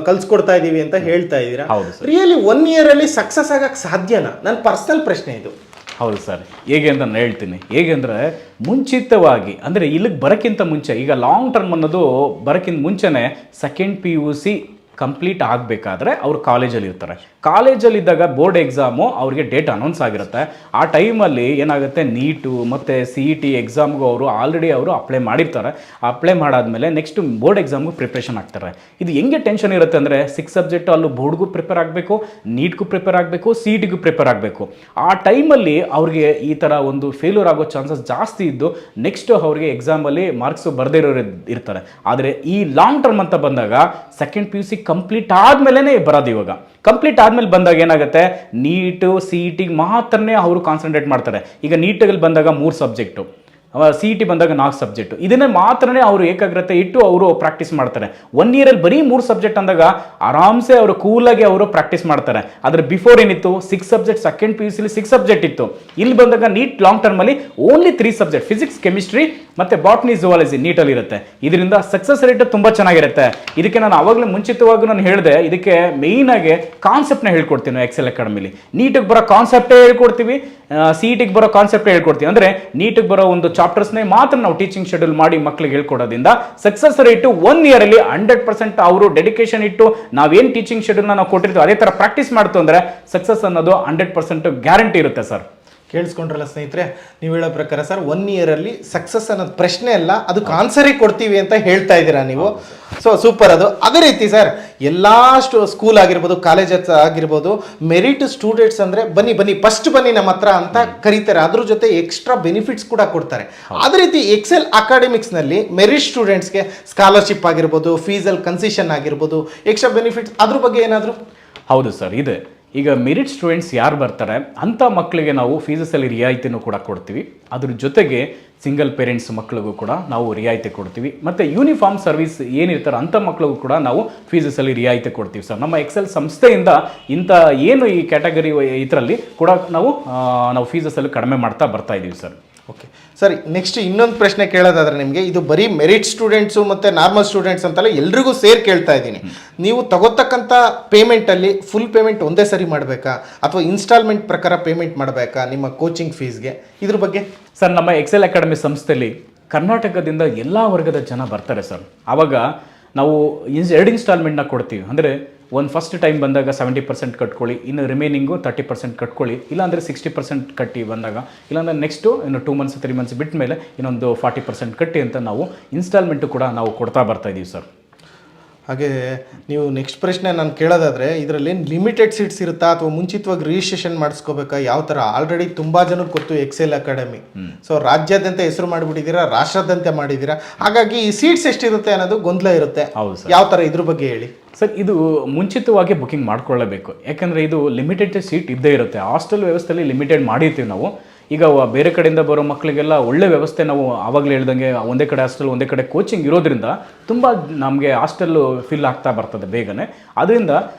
ಕಲ್ಸ್ಕೊಡ್ತಾ ಇದ್ದೀವಿ ಅಂತ ಹೇಳ್ತಾ ಇದ್ದೀರಾ. ರಿಯಲಿ 1 ಇಯರಲ್ಲಿ ಸಕ್ಸಸ್ ಆಗಕ್ಕೆ ಸಾಧ್ಯನಾ? ನನ್ನ ಪರ್ಸ್ನಲ್ ಪ್ರಶ್ನೆ ಇದು. ಹೌದು ಸರ್, ಹೇಗೆ ಅಂತ ನಾನು ಹೇಳ್ತೀನಿ. ಹೇಗೆ ಅಂದರೆ ಮುಂಚಿತವಾಗಿ ಅಂದರೆ ಇಲ್ಲಿಗೆ ಬರೋಕ್ಕಿಂತ ಮುಂಚೆ, ಈಗ ಲಾಂಗ್ ಟರ್ಮ್ ಅನ್ನೋದು ಬರೋಕ್ಕಿಂತ ಮುಂಚೆನೇ ಸೆಕೆಂಡ್ PUC ಕಂಪ್ಲೀಟ್ ಆಗಬೇಕಾದ್ರೆ ಅವರು ಕಾಲೇಜಲ್ಲಿ ಇರ್ತಾರೆ. ಕಾಲೇಜಲ್ಲಿದ್ದಾಗ ಬೋರ್ಡ್ ಎಕ್ಸಾಮು ಅವ್ರಿಗೆ ಡೇಟ್ ಅನೌನ್ಸ್ ಆಗಿರುತ್ತೆ. ಆ ಟೈಮಲ್ಲಿ ಏನಾಗುತ್ತೆ, ನೀಟು ಮತ್ತು CET ಎಕ್ಸಾಮ್ಗೂ ಅವರು ಆಲ್ರೆಡಿ ಅವರು ಅಪ್ಲೈ ಮಾಡಿರ್ತಾರೆ. ಅಪ್ಲೈ ಮಾಡಾದ್ಮೇಲೆ ನೆಕ್ಸ್ಟ್ ಬೋರ್ಡ್ ಎಕ್ಸಾಮ್ಗೂ ಪ್ರಿಪ್ರೇಷನ್ ಆಗ್ತಾರೆ. ಇದು ಹೆಂಗೆ ಟೆನ್ಷನ್ ಇರುತ್ತೆ ಅಂದರೆ 6 ಸಬ್ಜೆಕ್ಟು ಅಲ್ಲೂ ಬೋರ್ಡ್ಗೂ ಪ್ರಿಪೇರ್ ಆಗಬೇಕು, ನೀಟ್ಗೂ ಪ್ರಿಪೇರ್ ಆಗಬೇಕು, CETಗೂ ಪ್ರಿಪೇರ್ ಆಗಬೇಕು. ಆ ಟೈಮಲ್ಲಿ ಅವ್ರಿಗೆ ಈ ಥರ ಒಂದು ಫೇಲ್ಯೂರ್ ಆಗೋ ಚಾನ್ಸಸ್ ಜಾಸ್ತಿ ಇದ್ದು ನೆಕ್ಸ್ಟ್ ಅವ್ರಿಗೆ ಎಕ್ಸಾಮಲ್ಲಿ ಮಾರ್ಕ್ಸು ಬರದೇ ಇರೋರು ಇರ್ತಾರೆ. ಆದರೆ ಈ ಲಾಂಗ್ ಟರ್ಮ್ ಅಂತ ಬಂದಾಗ ಸೆಕೆಂಡ್ PUC ಕಂಪ್ಲೀಟ್ ಆದ್ಮೇಲೆ ಬರೋದು. ಇವಾಗ ಕಂಪ್ಲೀಟ್ ಆದ್ಮೇಲೆ ಬಂದಾಗ ಏನಾಗುತ್ತೆ, ನೀಟು CETಗೆ ಮಾತ್ರನೇ ಅವರು ಕಾನ್ಸಂಟ್ರೇಟ್ ಮಾಡ್ತಾರೆ. ಈಗ ನೀಟಲ್ಲಿ ಬಂದಾಗ 3 ಸಬ್ಜೆಕ್ಟು, CET ಬಂದಾಗ 4 ಸಬ್ಜೆಕ್ಟು, ಇದನ್ನೇ ಮಾತ್ರನೇ ಅವರು ಏಕಾಗ್ರತೆ ಇಟ್ಟು ಅವರು ಪ್ರಾಕ್ಟೀಸ್ ಮಾಡ್ತಾರೆ. 1 ಇಯರಲ್ಲಿ ಬರೀ 3 ಸಬ್ಜೆಕ್ಟ್ ಅಂದಾಗ ಆರಾಮ್ಸೆ ಅವರು ಕೂಲಾಗಿ ಅವರು ಪ್ರಾಕ್ಟೀಸ್ ಮಾಡ್ತಾರೆ. ಆದರೆ ಬಿಫೋರ್ ಏನಿತ್ತು 6 ಸಬ್ಜೆಕ್ಟ್, ಸೆಕೆಂಡ್ PUCಲಿ 6 ಸಬ್ಜೆಕ್ಟ್ ಇತ್ತು. ಇಲ್ಲಿ ಬಂದಾಗ ನೀಟ್ ಲಾಂಗ್ ಟರ್ಮಲ್ಲಿ ಓನ್ಲಿ 3 ಸಬ್ಜೆಕ್ಟ್, ಫಿಸಿಕ್ಸ್, ಕೆಮಿಸ್ಟ್ರಿ ಮತ್ತು ಬಾಟ್ನಿ, ಝುವಾಲಜಿ ನೀಟಲ್ಲಿ ಇರುತ್ತೆ. ಇದರಿಂದ ಸಕ್ಸಸ್ ರೇಟ್ ತುಂಬ ಚೆನ್ನಾಗಿರುತ್ತೆ. ಇದಕ್ಕೆ ನಾನು ಆವಾಗಲೇ ಮುಂಚಿತವಾಗಿ ನಾನು ಹೇಳಿದೆ, ಇದಕ್ಕೆ ಮೇಯ್ನಾಗಿ ಕಾನ್ಸೆಪ್ಟ್ನ ಹೇಳ್ಕೊಡ್ತೀನಿ ಎಕ್ಸೆಲ್ ಅಕಾಡೆಮಿಲಿ. ನೀಟಿಗೆ ಬರೋ ಕಾನ್ಸೆಪ್ಟೇ ಹೇಳ್ಕೊಡ್ತೀವಿ, CETಗೆ ಬರೋ ಕಾನ್ಸೆಪ್ಟೇ ಹೇಳ್ಕೊಡ್ತೀವಿ. ಅಂದರೆ ನೀಟಿಗೆ ಬರೋ ಒಂದು ಚಾಪ್ಟರ್ಸ್ನೇ ಮಾತ್ರ ನಾವು ಟೀಚಿಂಗ್ ಶೆಡ್ಯೂಲ್ ಮಾಡಿ ಮಕ್ಕಳಿಗೆ ಹೇಳ್ಕೊಡೋದ್ರಿಂದ ಸಕ್ಸಸ್ ರೇಟು 1 ಇಯರಲ್ಲಿ 100% ಅವರು ಡೆಡಿಕೇಶನ್ ಇಟ್ಟು ನಾವೇನು ಟೀಚಿಂಗ್ ಶೆಡ್ಯೂಲ್ನ ನಾವು ಕೊಟ್ಟಿರ್ತೀವಿ ಅದೇ ಥರ ಪ್ರಾಕ್ಟೀಸ್ ಮಾಡ್ತು ಅಂದರೆ ಸಕ್ಸಸ್ ಅನ್ನೋದು 100% ಗ್ಯಾರಂಟಿ ಇರುತ್ತೆ ಸರ್. ಕೇಳಿಸ್ಕೊಂಡ್ರಲ್ಲ ಸ್ನೇಹಿತರೆ, ನೀವು ಹೇಳೋ ಪ್ರಕಾರ ಸರ್ 1 ಇಯರಲ್ಲಿ ಸಕ್ಸಸ್ ಅನ್ನೋದು ಪ್ರಶ್ನೆ ಅಲ್ಲ, ಅದಕ್ಕೆ ಆನ್ಸರೇ ಕೊಡ್ತೀವಿ ಅಂತ ಹೇಳ್ತಾ ಇದ್ದೀರಾ ನೀವು. ಸೊ ಸೂಪರ್ ಅದು. ಅದೇ ರೀತಿ ಸರ್, ಎಲ್ಲ ಸ್ಕೂಲ್ ಆಗಿರ್ಬೋದು, ಕಾಲೇಜಸ್ ಆಗಿರ್ಬೋದು, ಮೆರಿಟ್ ಸ್ಟೂಡೆಂಟ್ಸ್ ಅಂದರೆ ಬನ್ನಿ ಫಸ್ಟ್ ಬನ್ನಿ ನಮ್ಮ ಹತ್ರ ಅಂತ ಕರೀತಾರೆ. ಅದ್ರ ಜೊತೆ ಎಕ್ಸ್ಟ್ರಾ ಬೆನಿಫಿಟ್ಸ್ ಕೂಡ ಕೊಡ್ತಾರೆ. ಅದೇ ರೀತಿ ಎಕ್ಸೆಲ್ ಅಕಾಡೆಮಿಕ್ಸ್ನಲ್ಲಿ ಮೆರಿಟ್ ಸ್ಟೂಡೆಂಟ್ಸ್ಗೆ ಸ್ಕಾಲರ್ಶಿಪ್ ಆಗಿರ್ಬೋದು, ಫೀಸಲ್ಲಿ ಕನ್ಸೆಷನ್ ಆಗಿರ್ಬೋದು, ಎಕ್ಸ್ಟ್ರಾ ಬೆನಿಫಿಟ್ಸ್, ಅದ್ರ ಬಗ್ಗೆ ಏನಾದರೂ? ಹೌದು ಸರ್, ಇದೆ. ಈಗ ಮೆರಿಟ್ ಸ್ಟೂಡೆಂಟ್ಸ್ ಯಾರು ಬರ್ತಾರೆ ಅಂಥ ಮಕ್ಕಳಿಗೆ ನಾವು ಫೀಸಸಲ್ಲಿ ರಿಯಾಯಿತಿನೂ ಕೂಡ ಕೊಡ್ತೀವಿ. ಅದ್ರ ಜೊತೆಗೆ ಸಿಂಗಲ್ ಪೇರೆಂಟ್ಸ್ ಮಕ್ಕಳಿಗೂ ಕೂಡ ನಾವು ರಿಯಾಯಿತಿ ಕೊಡ್ತೀವಿ. ಮತ್ತು ಯೂನಿಫಾರ್ಮ್ ಸರ್ವಿಸ್ ಏನಿರ್ತಾರೆ ಅಂಥ ಮಕ್ಕಳಿಗೂ ಕೂಡ ನಾವು ಫೀಸಸಲ್ಲಿ ರಿಯಾಯಿತಿ ಕೊಡ್ತೀವಿ ಸರ್. ನಮ್ಮ ಎಕ್ಸೆಲ್ ಸಂಸ್ಥೆಯಿಂದ ಇಂಥ ಏನು ಈ ಕ್ಯಾಟಗರಿ ಇದರಲ್ಲಿ ಕೂಡ ನಾವು ಫೀಸಸಲ್ಲಿ ಕಡಿಮೆ ಮಾಡ್ತಾ ಬರ್ತಾ ಇದ್ದೀವಿ ಸರ್. ಓಕೆ ಸರಿ, ನೆಕ್ಸ್ಟ್ ಇನ್ನೊಂದು ಪ್ರಶ್ನೆ ಕೇಳೋದಾದ್ರೆ ನಿಮಗೆ, ಇದು ಬರೀ ಮೆರಿಟ್ ಸ್ಟೂಡೆಂಟ್ಸು ಮತ್ತು ನಾರ್ಮಲ್ ಸ್ಟೂಡೆಂಟ್ಸ್ ಅಂತಲ್ಲ, ಎಲ್ರಿಗೂ ಸೇರಿ ಕೇಳ್ತಾ ಇದ್ದೀನಿ. ನೀವು ತಗೋತಕ್ಕಂಥ ಪೇಮೆಂಟಲ್ಲಿ ಫುಲ್ ಪೇಮೆಂಟ್ ಒಂದೇ ಸರಿ ಮಾಡಬೇಕಾ ಅಥವಾ ಇನ್ಸ್ಟಾಲ್ಮೆಂಟ್ ಪ್ರಕಾರ ಪೇಮೆಂಟ್ ಮಾಡಬೇಕಾ ನಿಮ್ಮ ಕೋಚಿಂಗ್ ಫೀಸ್ಗೆ? ಇದ್ರ ಬಗ್ಗೆ ಸರ್, ನಮ್ಮ ಎಕ್ಸೆಲ್ ಅಕಾಡೆಮಿ ಸಂಸ್ಥೆಯಲ್ಲಿ ಕರ್ನಾಟಕದಿಂದ ಎಲ್ಲ ವರ್ಗದ ಜನ ಬರ್ತಾರೆ ಸರ್. ಆವಾಗ ನಾವು 2 ಇನ್ಸ್ಟಾಲ್ಮೆಂಟ್ನ ಕೊಡ್ತೀವಿ. ಅಂದರೆ ಒಂದು ಫಸ್ಟ್ ಟೈಮ್ ಬಂದಾಗ 70% ಕಟ್ಕೊಳ್ಳಿ, ಇನ್ನು ರಿಮೈನಿಂಗು 30% ಕಟ್ಕೊಳ್ಳಿ, ಇಲ್ಲಾಂದರೆ 60% ಕಟ್ಟಿ ಬಂದಾಗ, ಇಲ್ಲಾಂದರೆ ನೆಕ್ಸ್ಟು ಇನ್ನು 2 ಮಂತ್ಸ್ 3 ಮಂತ್ಸ್ ಬಿಟ್ಟ ಮೇಲೆ ಇನ್ನೊಂದು 40% ಕಟ್ಟಿ ಅಂತ ನಾವು ಇನ್ಸ್ಟಾಲ್ಮೆಂಟು ಕೂಡ ನಾವು ಕೊಡ್ತಾ ಬರ್ತಾ ಇದ್ದೀವಿ ಸರ್. ಹಾಗೆ ನೀವು ನೆಕ್ಸ್ಟ್ ಪ್ರಶ್ನೆ ನಾನು ಕೇಳೋದಾದರೆ, ಇದರಲ್ಲಿ ಲಿಮಿಟೆಡ್ ಸೀಟ್ಸ್ ಇರುತ್ತಾ ಅಥವಾ ಮುಂಚಿತವಾಗಿ ರಿಜಿಸ್ಟ್ರೇಷನ್ ಮಾಡಿಸ್ಕೋಬೇಕಾ? ಯಾವ ಥರ? ಆಲ್ರೆಡಿ ತುಂಬ ಜನಕ್ಕೆ ಗೊತ್ತು ಎಕ್ಸೆಲ್ ಅಕಾಡೆಮಿ. ಸೊ ರಾಜ್ಯಾದ್ಯಂತ ಹೆಸರು ಮಾಡಿಬಿಟ್ಟಿದ್ದೀರಾ, ರಾಷ್ಟ್ರಾದ್ಯಂತ ಮಾಡಿದ್ದೀರಾ, ಹಾಗಾಗಿ ಈ ಸೀಟ್ಸ್ ಎಷ್ಟಿರುತ್ತೆ ಅನ್ನೋದು ಗೊಂದಲ ಇರುತ್ತೆ. ಹೌದು ಸರ್. ಯಾವ ಥರ ಇದ್ರ ಬಗ್ಗೆ ಹೇಳಿ ಸರ್. ಇದು ಮುಂಚಿತವಾಗಿ ಬುಕಿಂಗ್ ಮಾಡ್ಕೊಳ್ಳೇಬೇಕು, ಯಾಕಂದರೆ ಇದು ಲಿಮಿಟೆಡ್ ಸೀಟ್ ಇದ್ದೇ ಇರುತ್ತೆ. ಹಾಸ್ಟೆಲ್ ವ್ಯವಸ್ಥೆಯಲ್ಲಿ ಲಿಮಿಟೆಡ್ ಮಾಡಿರ್ತೀವಿ ನಾವು. ಈಗ ಬೇರೆ ಕಡೆಯಿಂದ ಬರೋ ಮಕ್ಕಳಿಗೆಲ್ಲ ಒಳ್ಳೆ ವ್ಯವಸ್ಥೆ, ನಾವು ಆವಾಗಲೇ ಹೇಳ್ದಂಗೆ ಒಂದೇ ಕಡೆ ಹಾಸ್ಟೆಲ್ ಒಂದೇ ಕಡೆ ಕೋಚಿಂಗ್ ಇರೋದ್ರಿಂದ ತುಂಬ ನಮಗೆ ಹಾಸ್ಟೆಲ್ಲು ಫಿಲ್ ಆಗ್ತಾ ಬರ್ತದೆ ಬೇಗನೆ. ಅದರಿಂದ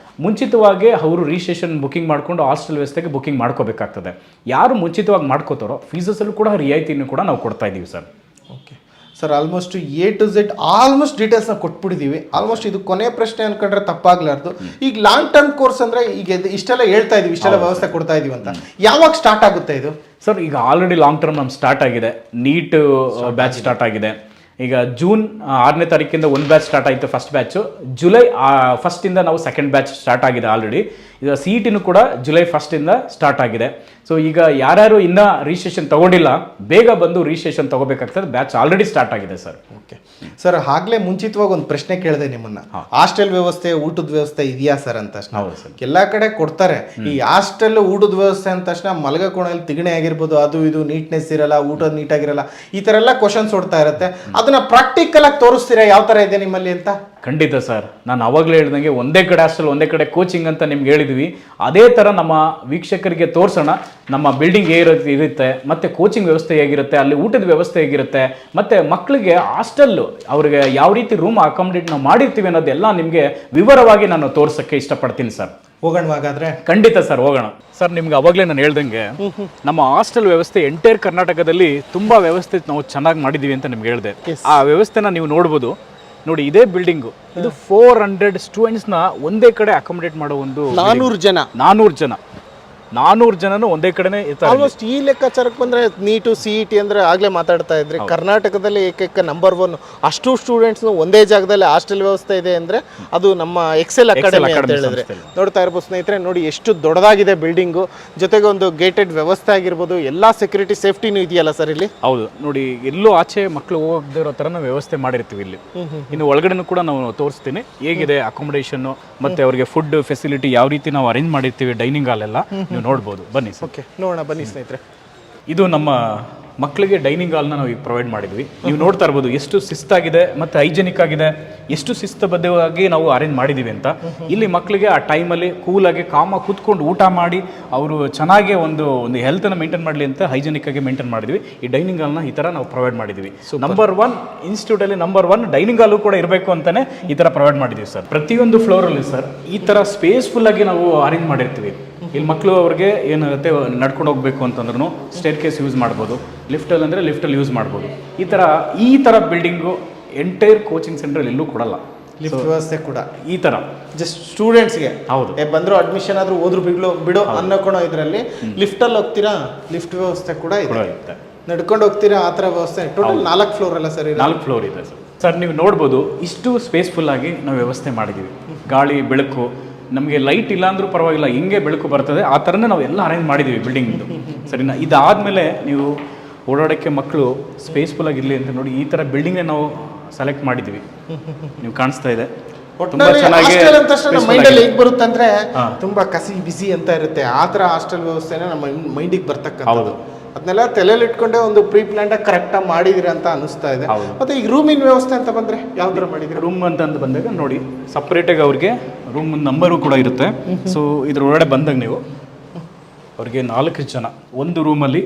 ಮುಂಚಿತವಾಗಿ ಅವರು ರಿಜಿಸ್ಟ್ರೇಷನ್ ಬುಕಿಂಗ್ ಮಾಡಿಕೊಂಡು ಹಾಸ್ಟೆಲ್ ವ್ಯವಸ್ಥೆಗೆ ಬುಕಿಂಗ್ ಮಾಡ್ಕೋಬೇಕಾಗ್ತದೆ. ಯಾರು ಮುಂಚಿತವಾಗಿ ಮಾಡ್ಕೋತಾರೋ ಫೀಸಸಲ್ಲೂ ಕೂಡ ರಿಯಾಯಿತಿನೂ ಕೂಡ ನಾವು ಕೊಡ್ತಾ ಇದ್ದೀವಿ sir. Okay sir, almost A to Z almost ಡೀಟೇಲ್ಸ್ನ ಕೊಟ್ಬಿಟ್ಟಿದ್ದೀವಿ. ಆಲ್ಮೋಸ್ಟ್ ಇದು ಕೊನೆ ಪ್ರಶ್ನೆ ಅನ್ಕೊಂಡ್ರೆ ತಪ್ಪಾಗ್ಲಾರ್ದು. ಈಗ ಲಾಂಗ್ ಟರ್ಮ್ ಕೋರ್ಸ್ ಅಂದರೆ ಈಗ ಇಷ್ಟೆಲ್ಲ ಹೇಳ್ತಾ ಇದೀವಿ, ಇಷ್ಟೆಲ್ಲ ವ್ಯವಸ್ಥೆ ಕೊಡ್ತಾ ಇದೀವಿ ಅಂತ, ಯಾವಾಗ ಸ್ಟಾರ್ಟ್ ಆಗುತ್ತೆ ಇದು? ಸರ್, ಈಗ ಆಲ್ರೆಡಿ ಲಾಂಗ್ ಟರ್ಮ್ ನಮ್ಮ ಸ್ಟಾರ್ಟ್ ಆಗಿದೆ. ನೀಟ್ ಬ್ಯಾಚ್ ಸ್ಟಾರ್ಟ್ ಆಗಿದೆ. ಈಗ ಜೂನ್ 6ನೇ ತಾರೀಕಿಂದ ಒಂದು ಬ್ಯಾಚ್ ಸ್ಟಾರ್ಟ್ ಆಯಿತು, ಫಸ್ಟ್ ಬ್ಯಾಚು. ಜುಲೈ 1 ನಾವು ಸೆಕೆಂಡ್ ಬ್ಯಾಚ್ ಸ್ಟಾರ್ಟ್ ಆಗಿದೆ ಆಲ್ರೆಡಿ. ಈಗ CETನೂ ಕೂಡ ಜುಲೈ 1 ಸ್ಟಾರ್ಟ್ ಆಗಿದೆ. ಸೊ ಈಗ ಯಾರ್ಯಾರು ಇನ್ನೂ ರಿಜಿಸ್ಟ್ರೇಷನ್ ತಗೊಂಡಿಲ್ಲ ಬೇಗ ಬಂದು ರಿಜಿಸ್ಟ್ರೇಷನ್ ತಗೋಬೇಕಾಗ್ತದೆ. ಬ್ಯಾಚ್ ಆಲ್ರೆಡಿ ಸ್ಟಾರ್ಟ್ ಆಗಿದೆ ಸರ್. ಓಕೆ ಸರ್, ಆಗಲೇ ಮುಂಚಿತವಾಗಿ ಒಂದು ಪ್ರಶ್ನೆ ಕೇಳಿದೆ ನಿಮ್ಮನ್ನ, ಹಾಸ್ಟೆಲ್ ವ್ಯವಸ್ಥೆ ಊಟದ ವ್ಯವಸ್ಥೆ ಇದೆಯಾ ಸರ್ ಅಂತ ತಕ್ಷಣ. ಎಲ್ಲ ಕಡೆ ಕೊಡ್ತಾರೆ. ಈ ಹಾಸ್ಟೆಲ್ ಊಟದ ವ್ಯವಸ್ಥೆ ಅಂದ ತಕ್ಷಣ ಮಲಗ ಕೋಣೆಯಲ್ಲಿ ತಿಗಣೆ ಆಗಿರ್ಬೋದು, ಅದು ಇದು ನೀಟ್ನೆಸ್ ಇರಲ್ಲ, ಊಟ ನೀಟಾಗಿರಲ್ಲ, ಈ ಥರ ಎಲ್ಲ ಕ್ವಶನ್ಸ್ ಓಡ್ತಾ ಇರುತ್ತೆ. ಅದನ್ನ ಪ್ರಾಕ್ಟಿಕಲ್ ಆಗಿ ತೋರಿಸ್ತೀರಾ ಯಾವ ಥರ ಇದೆ ನಿಮ್ಮಲ್ಲಿ ಅಂತ? ಖಂಡಿತ ಸರ್. ನಾನು ಅವಾಗಲೇ ಹೇಳ್ದಂಗೆ ಒಂದೇ ಕಡೆ ಹಾಸ್ಟೆಲ್ ಒಂದೇ ಕಡೆ ಕೋಚಿಂಗ್ ಅಂತ ನಿಮ್ಗೆ ಹೇಳಿದ್ವಿ. ಅದೇ ಥರ ನಮ್ಮ ವೀಕ್ಷಕರಿಗೆ ತೋರಿಸೋಣ ನಮ್ಮ ಬಿಲ್ಡಿಂಗ್ ಇರುತ್ತೆ, ಮತ್ತು ಕೋಚಿಂಗ್ ವ್ಯವಸ್ಥೆ ಹೇಗಿರುತ್ತೆ, ಅಲ್ಲಿ ಊಟದ ವ್ಯವಸ್ಥೆ ಹೇಗಿರುತ್ತೆ, ಮತ್ತು ಮಕ್ಕಳಿಗೆ ಹಾಸ್ಟೆಲ್ಲು ಅವ್ರಿಗೆ ಯಾವ ರೀತಿ ರೂಮ್ ಅಕಾಮಿಡೇಟ್ ನಾವು ಮಾಡಿರ್ತೀವಿ ಅನ್ನೋದೆಲ್ಲ ನಿಮಗೆ ವಿವರವಾಗಿ ನಾನು ತೋರ್ಸೋಕ್ಕೆ ಇಷ್ಟಪಡ್ತೀನಿ ಸರ್. ಹೋಗೋಣ ಹಾಗಾದ್ರೆ? ಖಂಡಿತ ಸರ್, ಹೋಗೋಣ ಸರ್. ನಿಮ್ಗೆ ಅವಾಗಲೇ ನಾನು ಹೇಳ್ದಂಗೆ ನಮ್ಮ ಹಾಸ್ಟೆಲ್ ವ್ಯವಸ್ಥೆ ಎಂಟೈರ್ ಕರ್ನಾಟಕದಲ್ಲಿ ತುಂಬಾ ವ್ಯವಸ್ಥೆ ನಾವು ಚೆನ್ನಾಗಿ ಮಾಡಿದ್ದೀವಿ ಅಂತ ನಿಮ್ಗೆ ಹೇಳಿದೆ. ಆ ವ್ಯವಸ್ಥೆನ ನೀವು ನೋಡ್ಬೋದು. ನೋಡಿ, ಇದೇ ಬಿಲ್ಡಿಂಗು, ಇದು 400 ಸ್ಟೂಡೆಂಟ್ಸ್ನ ಒಂದೇ ಕಡೆ ಅಕಾಮಿಡೇಟ್ ಮಾಡೋ ಒಂದು 400 ಜನನು ಒಂದೇ ಕಡೆನೇ ಇರ್ತಾರೆ. ಆಲ್ಮೋಸ್ಟ್ ಈ ಲೆಕ್ಕಾಚಾರಕ್ಕೆ ಬಂದ್ರೆ ನೀಟು CET ಅಂದ್ರೆ ಆಗ್ಲೇ ಮಾತಾಡ್ತಾ ಇದ್ರಿ, ಕರ್ನಾಟಕದಲ್ಲಿ ಏಕೈಕ ನಂಬರ್ 1 ಅಷ್ಟು ಸ್ಟೂಡೆಂಟ್ಸ್ ಒಂದೇ ಜಾಗದಲ್ಲಿ ಹಾಸ್ಟೆಲ್ ವ್ಯವಸ್ಥೆ ಇದೆ ಅಂದ್ರೆ ಅದು ನಮ್ಮ ಎಕ್ಸೆಲ್ ಅಕಾಡೆಮಿ ಅಂತ ಹೇಳಿದ್ರೆ. ನೋಡ್ತಾ ಇರ್ಬೋದು ಸ್ನೇಹಿತರೆ, ನೋಡಿ ಎಷ್ಟು ದೊಡ್ಡದಾಗಿದೆ ಬಿಲ್ಡಿಂಗು, ಜೊತೆಗೆ ಒಂದು ಗೇಟೆಡ್ ವ್ಯವಸ್ಥೆ ಆಗಿರ್ಬೋದು, ಎಲ್ಲಾ ಸೆಕ್ಯೂರಿಟಿ ಸೇಫ್ಟಿನೂ ಇದೆಯಲ್ಲ ಸರ್ ಇಲ್ಲಿ? ಹೌದು. ನೋಡಿ, ಎಲ್ಲೂ ಆಚೆ ಮಕ್ಕಳು ಹೋಗದಿರೋ ತರ ನಾವು ವ್ಯವಸ್ಥೆ ಮಾಡಿರ್ತೀವಿ ಇಲ್ಲಿ. ಇನ್ನು ಒಳಗಡೆನೂ ಕೂಡ ನಾವು ತೋರಿಸ್ತೀನಿ ಹೇಗಿದೆ ಅಕಾಮಿಡೇಷನ್, ಮತ್ತೆ ಅವರಿಗೆ ಫುಡ್ ಫೆಸಿಲಿಟಿ ಯಾವ ರೀತಿ ನಾವು ಅರೇಂಜ್ ಮಾಡಿರ್ತೀವಿ, ಡೈನಿಂಗ್ ಹಾಲ್ ಎಲ್ಲ ನೀವು ನೋಡ್ಬೋದು. ಬನ್ನಿ. ಓಕೆ, ನೋಡೋಣ ಬನ್ನಿ ಸ್ನೇಹಿತರೆ. ಇದು ನಮ್ಮ ಮಕ್ಕಳಿಗೆ ಡೈನಿಂಗ್ ಹಾಲ್ನ ನಾವು ಈಗ ಪ್ರೊವೈಡ್ ಮಾಡಿದ್ವಿ. ನೀವು ನೋಡ್ತಾ ಇರ್ಬೋದು ಎಷ್ಟು ಶಿಸ್ತಾಗಿದೆ ಮತ್ತು ಹೈಜೆನಿಕ್ ಆಗಿದೆ, ಎಷ್ಟು ಶಿಸ್ತುಬದ್ಧವಾಗಿ ನಾವು ಅರೇಂಜ್ ಮಾಡಿದ್ದೀವಿ ಅಂತ. ಇಲ್ಲಿ ಮಕ್ಕಳಿಗೆ ಆ ಟೈಮಲ್ಲಿ ಕೂಲಾಗಿ ಕಾಮಾಗಿ ಕೂತ್ಕೊಂಡು ಊಟ ಮಾಡಿ ಅವರು ಚೆನ್ನಾಗಿ ಒಂದು ಹೆಲ್ತನ್ನು ಮೇಂಟೈನ್ ಮಾಡಲಿ ಅಂತ ಹೈಜೆನಿಕ್ ಆಗಿ ಮೇಂಟೈನ್ ಮಾಡಿದ್ವಿ. ಈ ಡೈನಿಂಗ್ ಹಾಲ್ನ ಈ ಥರ ನಾವು ಪ್ರೊವೈಡ್ ಮಾಡಿದ್ವಿ. ನಂಬರ್ 1 ಇನ್ಸ್ಟಿಟ್ಯೂಟಲ್ಲಿ ನಂಬರ್ 1 ಡೈನಿಂಗ್ ಹಾಲು ಕೂಡ ಇರಬೇಕು ಅಂತಲೇ ಈ ಥರ ಪ್ರೊವೈಡ್ ಮಾಡಿದ್ದೀವಿ ಸರ್. ಪ್ರತಿಯೊಂದು ಫ್ಲೋರಲ್ಲಿ ಸರ್ ಈ ಥರ ಸ್ಪೇಸ್ಫುಲ್ ಆಗಿ ನಾವು ಅರೇಂಜ್ ಮಾಡಿರ್ತೀವಿ. ಇಲ್ಲಿ ಮಕ್ಕಳು ಅವ್ರಿಗೆ ಏನಾಗುತ್ತೆ, ನಡ್ಕೊಂಡು ಹೋಗ್ಬೇಕು ಅಂತಂದ್ರೂ ಸ್ಟೇರ್ ಕೇಸ್ ಯೂಸ್ ಮಾಡ್ಬೋದು, ಲಿಫ್ಟಲ್ಲಿ ಅಂದರೆ ಲಿಫ್ಟಲ್ಲಿ ಯೂಸ್ ಮಾಡ್ಬೋದು. ಈ ಥರ ಬಿಲ್ಡಿಂಗು ಎಂಟೈರ್ ಕೋಚಿಂಗ್ ಸೆಂಟ್ರಲ್ಲಿ ಎಲ್ಲೂ ಕೊಡಲ್ಲ. ಲಿಫ್ಟ್ ವ್ಯವಸ್ಥೆ ಕೂಡ ಈ ಥರ ಜಸ್ಟ್ ಸ್ಟೂಡೆಂಟ್ಸ್ಗೆ. ಹೌದು, ಬಂದ್ರು ಅಡ್ಮಿಷನ್ ಆದ್ರೂ ಹೋದ್ರು ಬಿಡೋ ಅನ್ನೋಕೊಳೋ ಇದರಲ್ಲಿ ಲಿಫ್ಟಲ್ಲಿ ಹೋಗ್ತೀರಾ, ಲಿಫ್ಟ್ ವ್ಯವಸ್ಥೆ ಕೂಡ ಇದೆ. ನಡ್ಕೊಂಡು ಹೋಗ್ತೀರಾ, ಆ ಥರ ವ್ಯವಸ್ಥೆ. ಟೋಟಲ್ 4 ಫ್ಲೋರ್ ಅಲ್ಲ ಸರ್? 4 ಫ್ಲೋರ್ ಇದೆ ಸರ್. ಸರ್ ನೀವು ನೋಡ್ಬೋದು ಇಷ್ಟು ಸ್ಪೇಸ್ಫುಲ್ ಆಗಿ ನಾವು ವ್ಯವಸ್ಥೆ ಮಾಡಿದ್ದೀವಿ. ಗಾಳಿ ಬೆಳಕು, ನಮಗೆ ಲೈಟ್ ಇಲ್ಲ ಅಂದ್ರೂ ಪರವಾಗಿಲ್ಲ, ಹಿಂಗೆ ಬೆಳಕು ಬರ್ತದೆ, ಆ ಥರನೇ ನಾವು ಎಲ್ಲ ಅರೇಂಜ್ ಮಾಡಿದ್ದೀವಿ ಬಿಲ್ಡಿಂಗ್ದು. ಸರಿನಾ? ಇದಾದಮೇಲೆ ನೀವು ಓಡಾಡೋಕ್ಕೆ ಮಕ್ಕಳು ಸ್ಪೇಸ್ಫುಲ್ ಆಗಿರಲಿ ಅಂತ ನೋಡಿ ಈ ಥರ ಬಿಲ್ಡಿಂಗ್ನೇ ನಾವು ಸೆಲೆಕ್ಟ್ ಮಾಡಿದ್ದೀವಿ. ನೀವು ಕಾಣಿಸ್ತಾ ಇದೆ ತುಂಬಾ ಚೆನ್ನಾಗಿ. ಮೈಂಡಲ್ಲಿ ಹೇಗೆ ಬರುತ್ತೆ ಅಂದ್ರೆ ತುಂಬಾ ಕಸಿ ಬಿಸಿ ಅಂತ ಇರುತ್ತೆ, ಆ ಥರ ಹಾಸ್ಟೆಲ್ ವ್ಯವಸ್ಥೆನ ನಮ್ಮ ಮೈಂಡಿಗೆ ಬರ್ತಕ್ಕಂಥದ್ದು. ಅದನ್ನೆಲ್ಲ ತಲೆಯಲ್ಲಿ ಇಟ್ಕೊಂಡೆ ಒಂದು ಪ್ರೀ ಪ್ಲಾನ್ ಕರೆಕ್ಟಾಗಿ ಮಾಡಿದಿರ ಅಂತ ಅನಿಸ್ತಾ ಇದೆ. ಮತ್ತೆ ಈಗ ರೂಮಿನ ವ್ಯವಸ್ಥೆ ಅಂತ ಬಂದ್ರೆ ಯಾವ ಥರ ಮಾಡಿದ್ರಿ? ರೂಮ್ ಅಂತ ಬಂದಾಗ ನೋಡಿ ಸಪ್ರೇಟಾಗಿ ಅವ್ರಿಗೆ ರೂಮ್ ನಂಬರು ಕೂಡ ಇರುತ್ತೆ. ಸೊ ಇದ್ರ ಒಳಗಡೆ ಬಂದಾಗ ನೀವು ಅವ್ರಿಗೆ 4 ಜನ ಒಂದು ರೂಮಲ್ಲಿ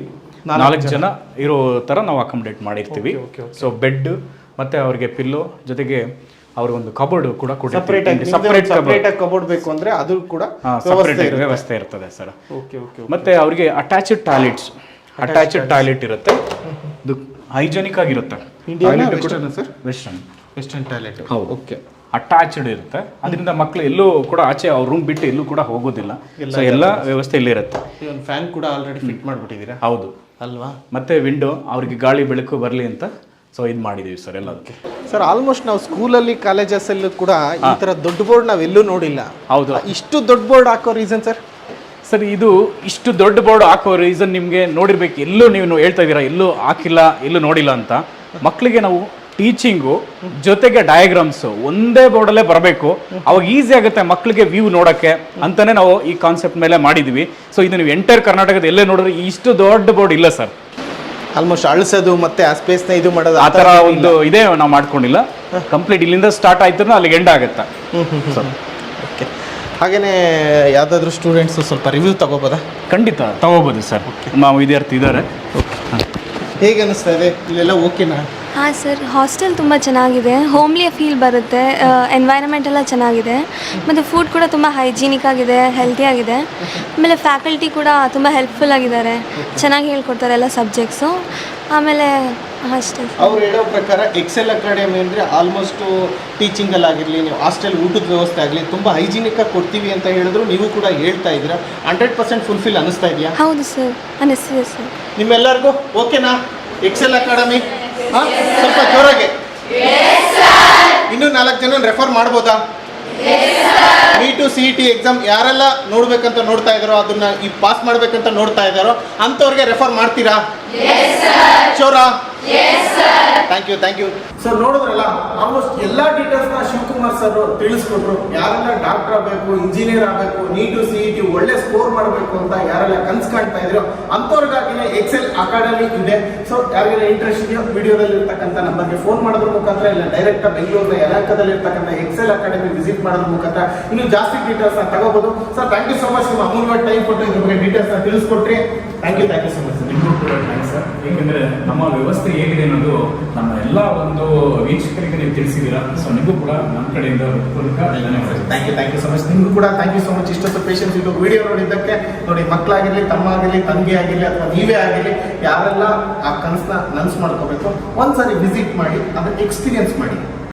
4 ಜನ ಇರೋ ಥರ ನಾವು ಅಕಾಮಿಡೇಟ್ ಮಾಡಿರ್ತೀವಿ. ಸೊ ಬೆಡ್ ಮತ್ತೆ ಅವ್ರಿಗೆ ಪಿಲ್ಲೋ ಜೊತೆಗೆ ಅವ್ರಿಗೊಂದು ಕಬೋರ್ಡ್ ಕೂಡ ಸಪರೇಟ್ ಕಬೋರ್ಡ್ ಬೇಕು ಅಂದ್ರೆ ಅದು ಕೂಡ ವ್ಯವಸ್ಥೆ ಇರ್ತದೆ ಸರ್. ಮತ್ತೆ ಅವ್ರಿಗೆ ಅಟ್ಯಾಚ್ಡ್ ಟಾಯ್ಲೆಟ್ ಇರುತ್ತೆ. ಇದು ಹೈಜೆನಿಕ್ ಆಗಿರುತ್ತೆ. Western toilet. ಹೌದು, ಓಕೆ. ಅಟ್ಯಾಚ್ಡ್ ಇರುತ್ತೆ. ಅದರಿಂದ ಮಕ್ಕಳು ಎಲ್ಲೂ ಕೂಡ ಆಚೆ ಅವ್ರ ರೂಮ್ ಬಿಟ್ಟು ಎಲ್ಲೂ ಕೂಡ ಹೋಗೋದಿಲ್ಲ. ಸೊ ಎಲ್ಲ ವ್ಯವಸ್ಥೆ ಇಲ್ಲೇ ಇರುತ್ತೆ. ಒಂದು ಫ್ಯಾನ್ ಕೂಡ ಆಲ್ರೆಡಿ ಫಿಟ್ ಮಾಡಿಬಿಟ್ಟಿದ್ದೀರಾ? ಹೌದು ಅಲ್ವಾ? ಮತ್ತೆ ವಿಂಡೋ ಅವ್ರಿಗೆ ಗಾಳಿ ಬೆಳಕು ಬರಲಿ ಅಂತ ಸೊ ಇದು ಮಾಡಿದೀವಿ ಸರ್ ಎಲ್ಲದಕ್ಕೆ. ಸರ್ ಆಲ್ಮೋಸ್ಟ್ ನಾವು ಸ್ಕೂಲಲ್ಲಿ ಕಾಲೇಜಸ್ಸಲ್ಲೂ ಕೂಡ ಈ ಥರ ದೊಡ್ಡ ಬೋರ್ಡ್ ನಾವೆಲ್ಲೂ ನೋಡಿಲ್ಲ. ಹೌದು. ಇಷ್ಟು ದೊಡ್ಡ ಬೋರ್ಡ್ ಹಾಕೋ ರೀಸನ್ ಸರ್? ಸರ್ ಇದು ಇಷ್ಟು ದೊಡ್ಡ ಬೋರ್ಡ್ ಹಾಕೋ ರೀಸನ್ ನಿಮಗೆ ನೋಡಿರ್ಬೇಕು. ಎಲ್ಲೂ ನೀವು ಹೇಳ್ತಾ ಇದ್ದೀರಾ ಎಲ್ಲೂ ಹಾಕಿಲ್ಲ, ಎಲ್ಲೂ ನೋಡಿಲ್ಲ ಅಂತ. ಮಕ್ಕಳಿಗೆ ನಾವು ಟೀಚಿಂಗು ಜೊತೆಗೆ ಡಯಾಗ್ರಾಮ್ಸ್ ಒಂದೇ ಬೋರ್ಡಲ್ಲೇ ಬರಬೇಕು, ಅವಾಗ ಈಸಿ ಆಗುತ್ತೆ ಮಕ್ಕಳಿಗೆ ವ್ಯೂ ನೋಡೋಕ್ಕೆ ಅಂತಾನೆ ನಾವು ಈ ಕಾನ್ಸೆಪ್ಟ್ ಮೇಲೆ ಮಾಡಿದ್ವಿ. ಸೊ ಇದು ನೀವು ಎಂಟೈರ್ ಕರ್ನಾಟಕದ ಎಲ್ಲೇ ನೋಡಿದ್ರೆ ಇಷ್ಟು ದೊಡ್ಡ ಬೋರ್ಡ್ ಇಲ್ಲ ಸರ್. ಆಲ್ಮೋಸ್ಟ್ ಅಳಿಸೋದು ಮತ್ತೆ ಆ ಸ್ಪೇಸ್ನ ಇದು ಮಾಡೋದು ಆ ಥರ ಒಂದು ಇದೇ ನಾವು ಮಾಡ್ಕೊಂಡಿಲ್ಲ. ಕಂಪ್ಲೀಟ್ ಇಲ್ಲಿಂದ ಸ್ಟಾರ್ಟ್ ಆಯ್ತು ಅಲ್ಲಿಗೆ ಎಂಡ್ ಆಗುತ್ತೆ. ಓಕೆ. ಹಾಗೆಯೇ ಯಾವುದಾದ್ರೂ ಸ್ಟೂಡೆಂಟ್ಸು ಸ್ವಲ್ಪ ರಿವ್ಯೂ ತಗೋಬೋದಾ? ಖಂಡಿತ ತಗೋಬೋದು ಸರ್. ನಮ್ಮ ವಿದ್ಯಾರ್ಥಿ ಇದ್ದಾರೆ. ಹೇಗೆ ಅನ್ನಿಸ್ತಾ ಇದೆ ಇಲ್ಲೆಲ್ಲ? ಓಕೆನಾ? ಹಾಂ ಸರ್, ಹಾಸ್ಟೆಲ್ ತುಂಬ ಚೆನ್ನಾಗಿದೆ, ಹೋಮ್ಲಿ ಫೀಲ್ ಬರುತ್ತೆ, ಎನ್ವೈರನ್ಮೆಂಟ್ ಎಲ್ಲ ಚೆನ್ನಾಗಿದೆ, ಮತ್ತು ಫುಡ್ ಕೂಡ ತುಂಬ ಹೈಜೀನಿಕ್ ಆಗಿದೆ, ಹೆಲ್ತಿ ಆಗಿದೆ. ಆಮೇಲೆ ಫ್ಯಾಕಲ್ಟಿ ಕೂಡ ತುಂಬ ಹೆಲ್ಪ್ಫುಲ್ ಆಗಿದ್ದಾರೆ, ಚೆನ್ನಾಗಿ ಹೇಳ್ಕೊಡ್ತಾರೆ ಎಲ್ಲ ಸಬ್ಜೆಕ್ಟ್ಸು. ಆಮೇಲೆ ಅಷ್ಟೇ. ಅವ್ರು ಹೇಳೋ ಪ್ರಕಾರ ಎಕ್ಸೆಲ್ ಅಕಾಡೆಮಿ ಅಂದರೆ ಆಲ್ಮೋಸ್ಟು ಟೀಚಿಂಗಲ್ಲಾಗಿರಲಿ, ನೀವು ಹಾಸ್ಟೆಲ್ ಊಟದ ವ್ಯವಸ್ಥೆ ಆಗಲಿ ತುಂಬ ಹೈಜೀನಿಕ್ಕಾಗಿ ಕೊಡ್ತೀವಿ ಅಂತ ಹೇಳಿದ್ರು, ನೀವು ಕೂಡ ಹೇಳ್ತಾ ಇದ್ದೀರಾ. 100% ಫುಲ್ಫಿಲ್ ಅನ್ನಿಸ್ತಾ ಇದೆಯಾ? ಹೌದು ಸರ್, ಅನ್ನಿಸ್ತಿದೆ ಸರ್. ನಿಮ್ಮೆಲ್ಲರಿಗೂ ಓಕೆನಾ ಎಕ್ಸೆಲ್ ಅಕಾಡೆಮಿ? ಹಾಂ, ಸ್ವಲ್ಪ ಜೋರಾಗೆ. ಇನ್ನೂ 4 ಜನ ರೆಫರ್ ಮಾಡ್ಬೋದಾ? ನೀಟು CET ಎಕ್ಸಾಮ್ ಯಾರೆಲ್ಲ ನೋಡ್ಬೇಕಂತ ನೋಡ್ತಾ ಇದ್ದಾರೋ, ಅದನ್ನ ಈ ಪಾಸ್ ಮಾಡ್ಬೇಕಂತ ನೋಡ್ತಾ ಇದ್ದಾರೋ ಅಂಥವ್ರಿಗೆ ರೆಫರ್ ಮಾಡ್ತೀರಾ? ಶೋರಾ? Thank you sir. ನೋಡಿದ್ರಲ್ಲ, ಆಲ್ಮೋಸ್ಟ್ ಎಲ್ಲ ಡೀಟೇಲ್ಸ್ನ ಶಿವಕುಮಾರ್ ಸರ್ ತಿಳಿಸ್ಕೊಟ್ರು. ಯಾರೆಲ್ಲ ಡಾಕ್ಟರ್ ಆಗಬೇಕು, ಇಂಜಿನಿಯರ್ ಆಗಬೇಕು, ನೀಟು CET ಒಳ್ಳೆ ಸ್ಕೋರ್ ಮಾಡಬೇಕು ಅಂತ ಯಾರೆಲ್ಲ ಕನ್ಸು ಕಾಣ್ತಾ ಇದ್ರು ಅಂಥವ್ರಿಗಾಗಿನೇ ಎಕ್ಸೆಲ್ ಅಕಾಡೆಮಿ ಇದೆ. ಸೊ ಯಾರಿಗೆಲ್ಲ ಇಂಟ್ರೆಸ್ಟ್ ಇದೆಯೋ ವಿಡಿಯೋದಲ್ಲಿ ಇರ್ತಕ್ಕಂಥ ನಂಬರ್ಗೆ ಫೋನ್ ಮಾಡೋದ್ರ ಮುಖಾಂತರ ಇಲ್ಲ ಡೈರೆಕ್ಟ್ ಬೆಂಗಳೂರಿನ ಯಲಹಂಕದಲ್ಲಿ ಇರ್ತಕ್ಕಂಥ ಎಕ್ಸೆಲ್ ಅಕಾಡೆಮಿ ವಿಸಿಟ್ ಮಾಡೋದ್ರ ಮುಖಾಂತರ ಇನ್ನೂ ಜಾಸ್ತಿ ಡೀಟೇಲ್ಸ್ನ ತಗೋಬಹುದು. Sir thank you so much, ನಿಮ್ಮ ಅಮೂಲ್ಯವಾದ ಟೈಮ್ ಕೊಟ್ಟು ಇದ್ರ ಬಗ್ಗೆ ಡೀಟೇಲ್ಸ್ನ ತಿಳಿಸ್ಕೊಟ್ರಿ. Thank you so much. ನಿಮಗೂ ಕೂಡ ಥ್ಯಾಂಕ್ಸ್ ಸರ್. ಏಕೆಂದರೆ ನಮ್ಮ ವ್ಯವಸ್ಥೆ ಹೇಗಿದೆ ಅನ್ನೋದು ನಮ್ಮ ಎಲ್ಲ ಒಂದು ವೀಕ್ಷಕರಿಗೆ ನೀವು ತಿಳಿಸಿದ್ದೀರಾ. ಸೊ ನಿಮಗೂ ಕೂಡ ನಮ್ಮ ಕಡೆಯಿಂದ ಧನ್ಯವಾದ. Thank you so much. ನಿಮಗೂ ಕೂಡ ಥ್ಯಾಂಕ್ ಯು ಸೊ ಮಚ್. ಇಷ್ಟೊತ್ತು ಪೇಷನ್ಸ್ ಇದು ವಿಡಿಯೋ ನೋಡಿದ್ದಕ್ಕೆ. ನೋಡಿ, ಮಕ್ಕಳಾಗಿರಲಿ, ತಮ್ಮ ಆಗಿರಲಿ, ತಂಗಿ ಆಗಿರಲಿ, ಅಥವಾ ನೀವೇ ಆಗಿರಲಿ, ಯಾರೆಲ್ಲ ಆ ಕನಸನ್ನ ನನಸು ಮಾಡ್ಕೋಬೇಕು, ಒಂದ್ಸರಿ ವಿಸಿಟ್ ಮಾಡಿ, ಅದನ್ನ ಎಕ್ಸ್ಪೀರಿಯನ್ಸ್ ಮಾಡಿ.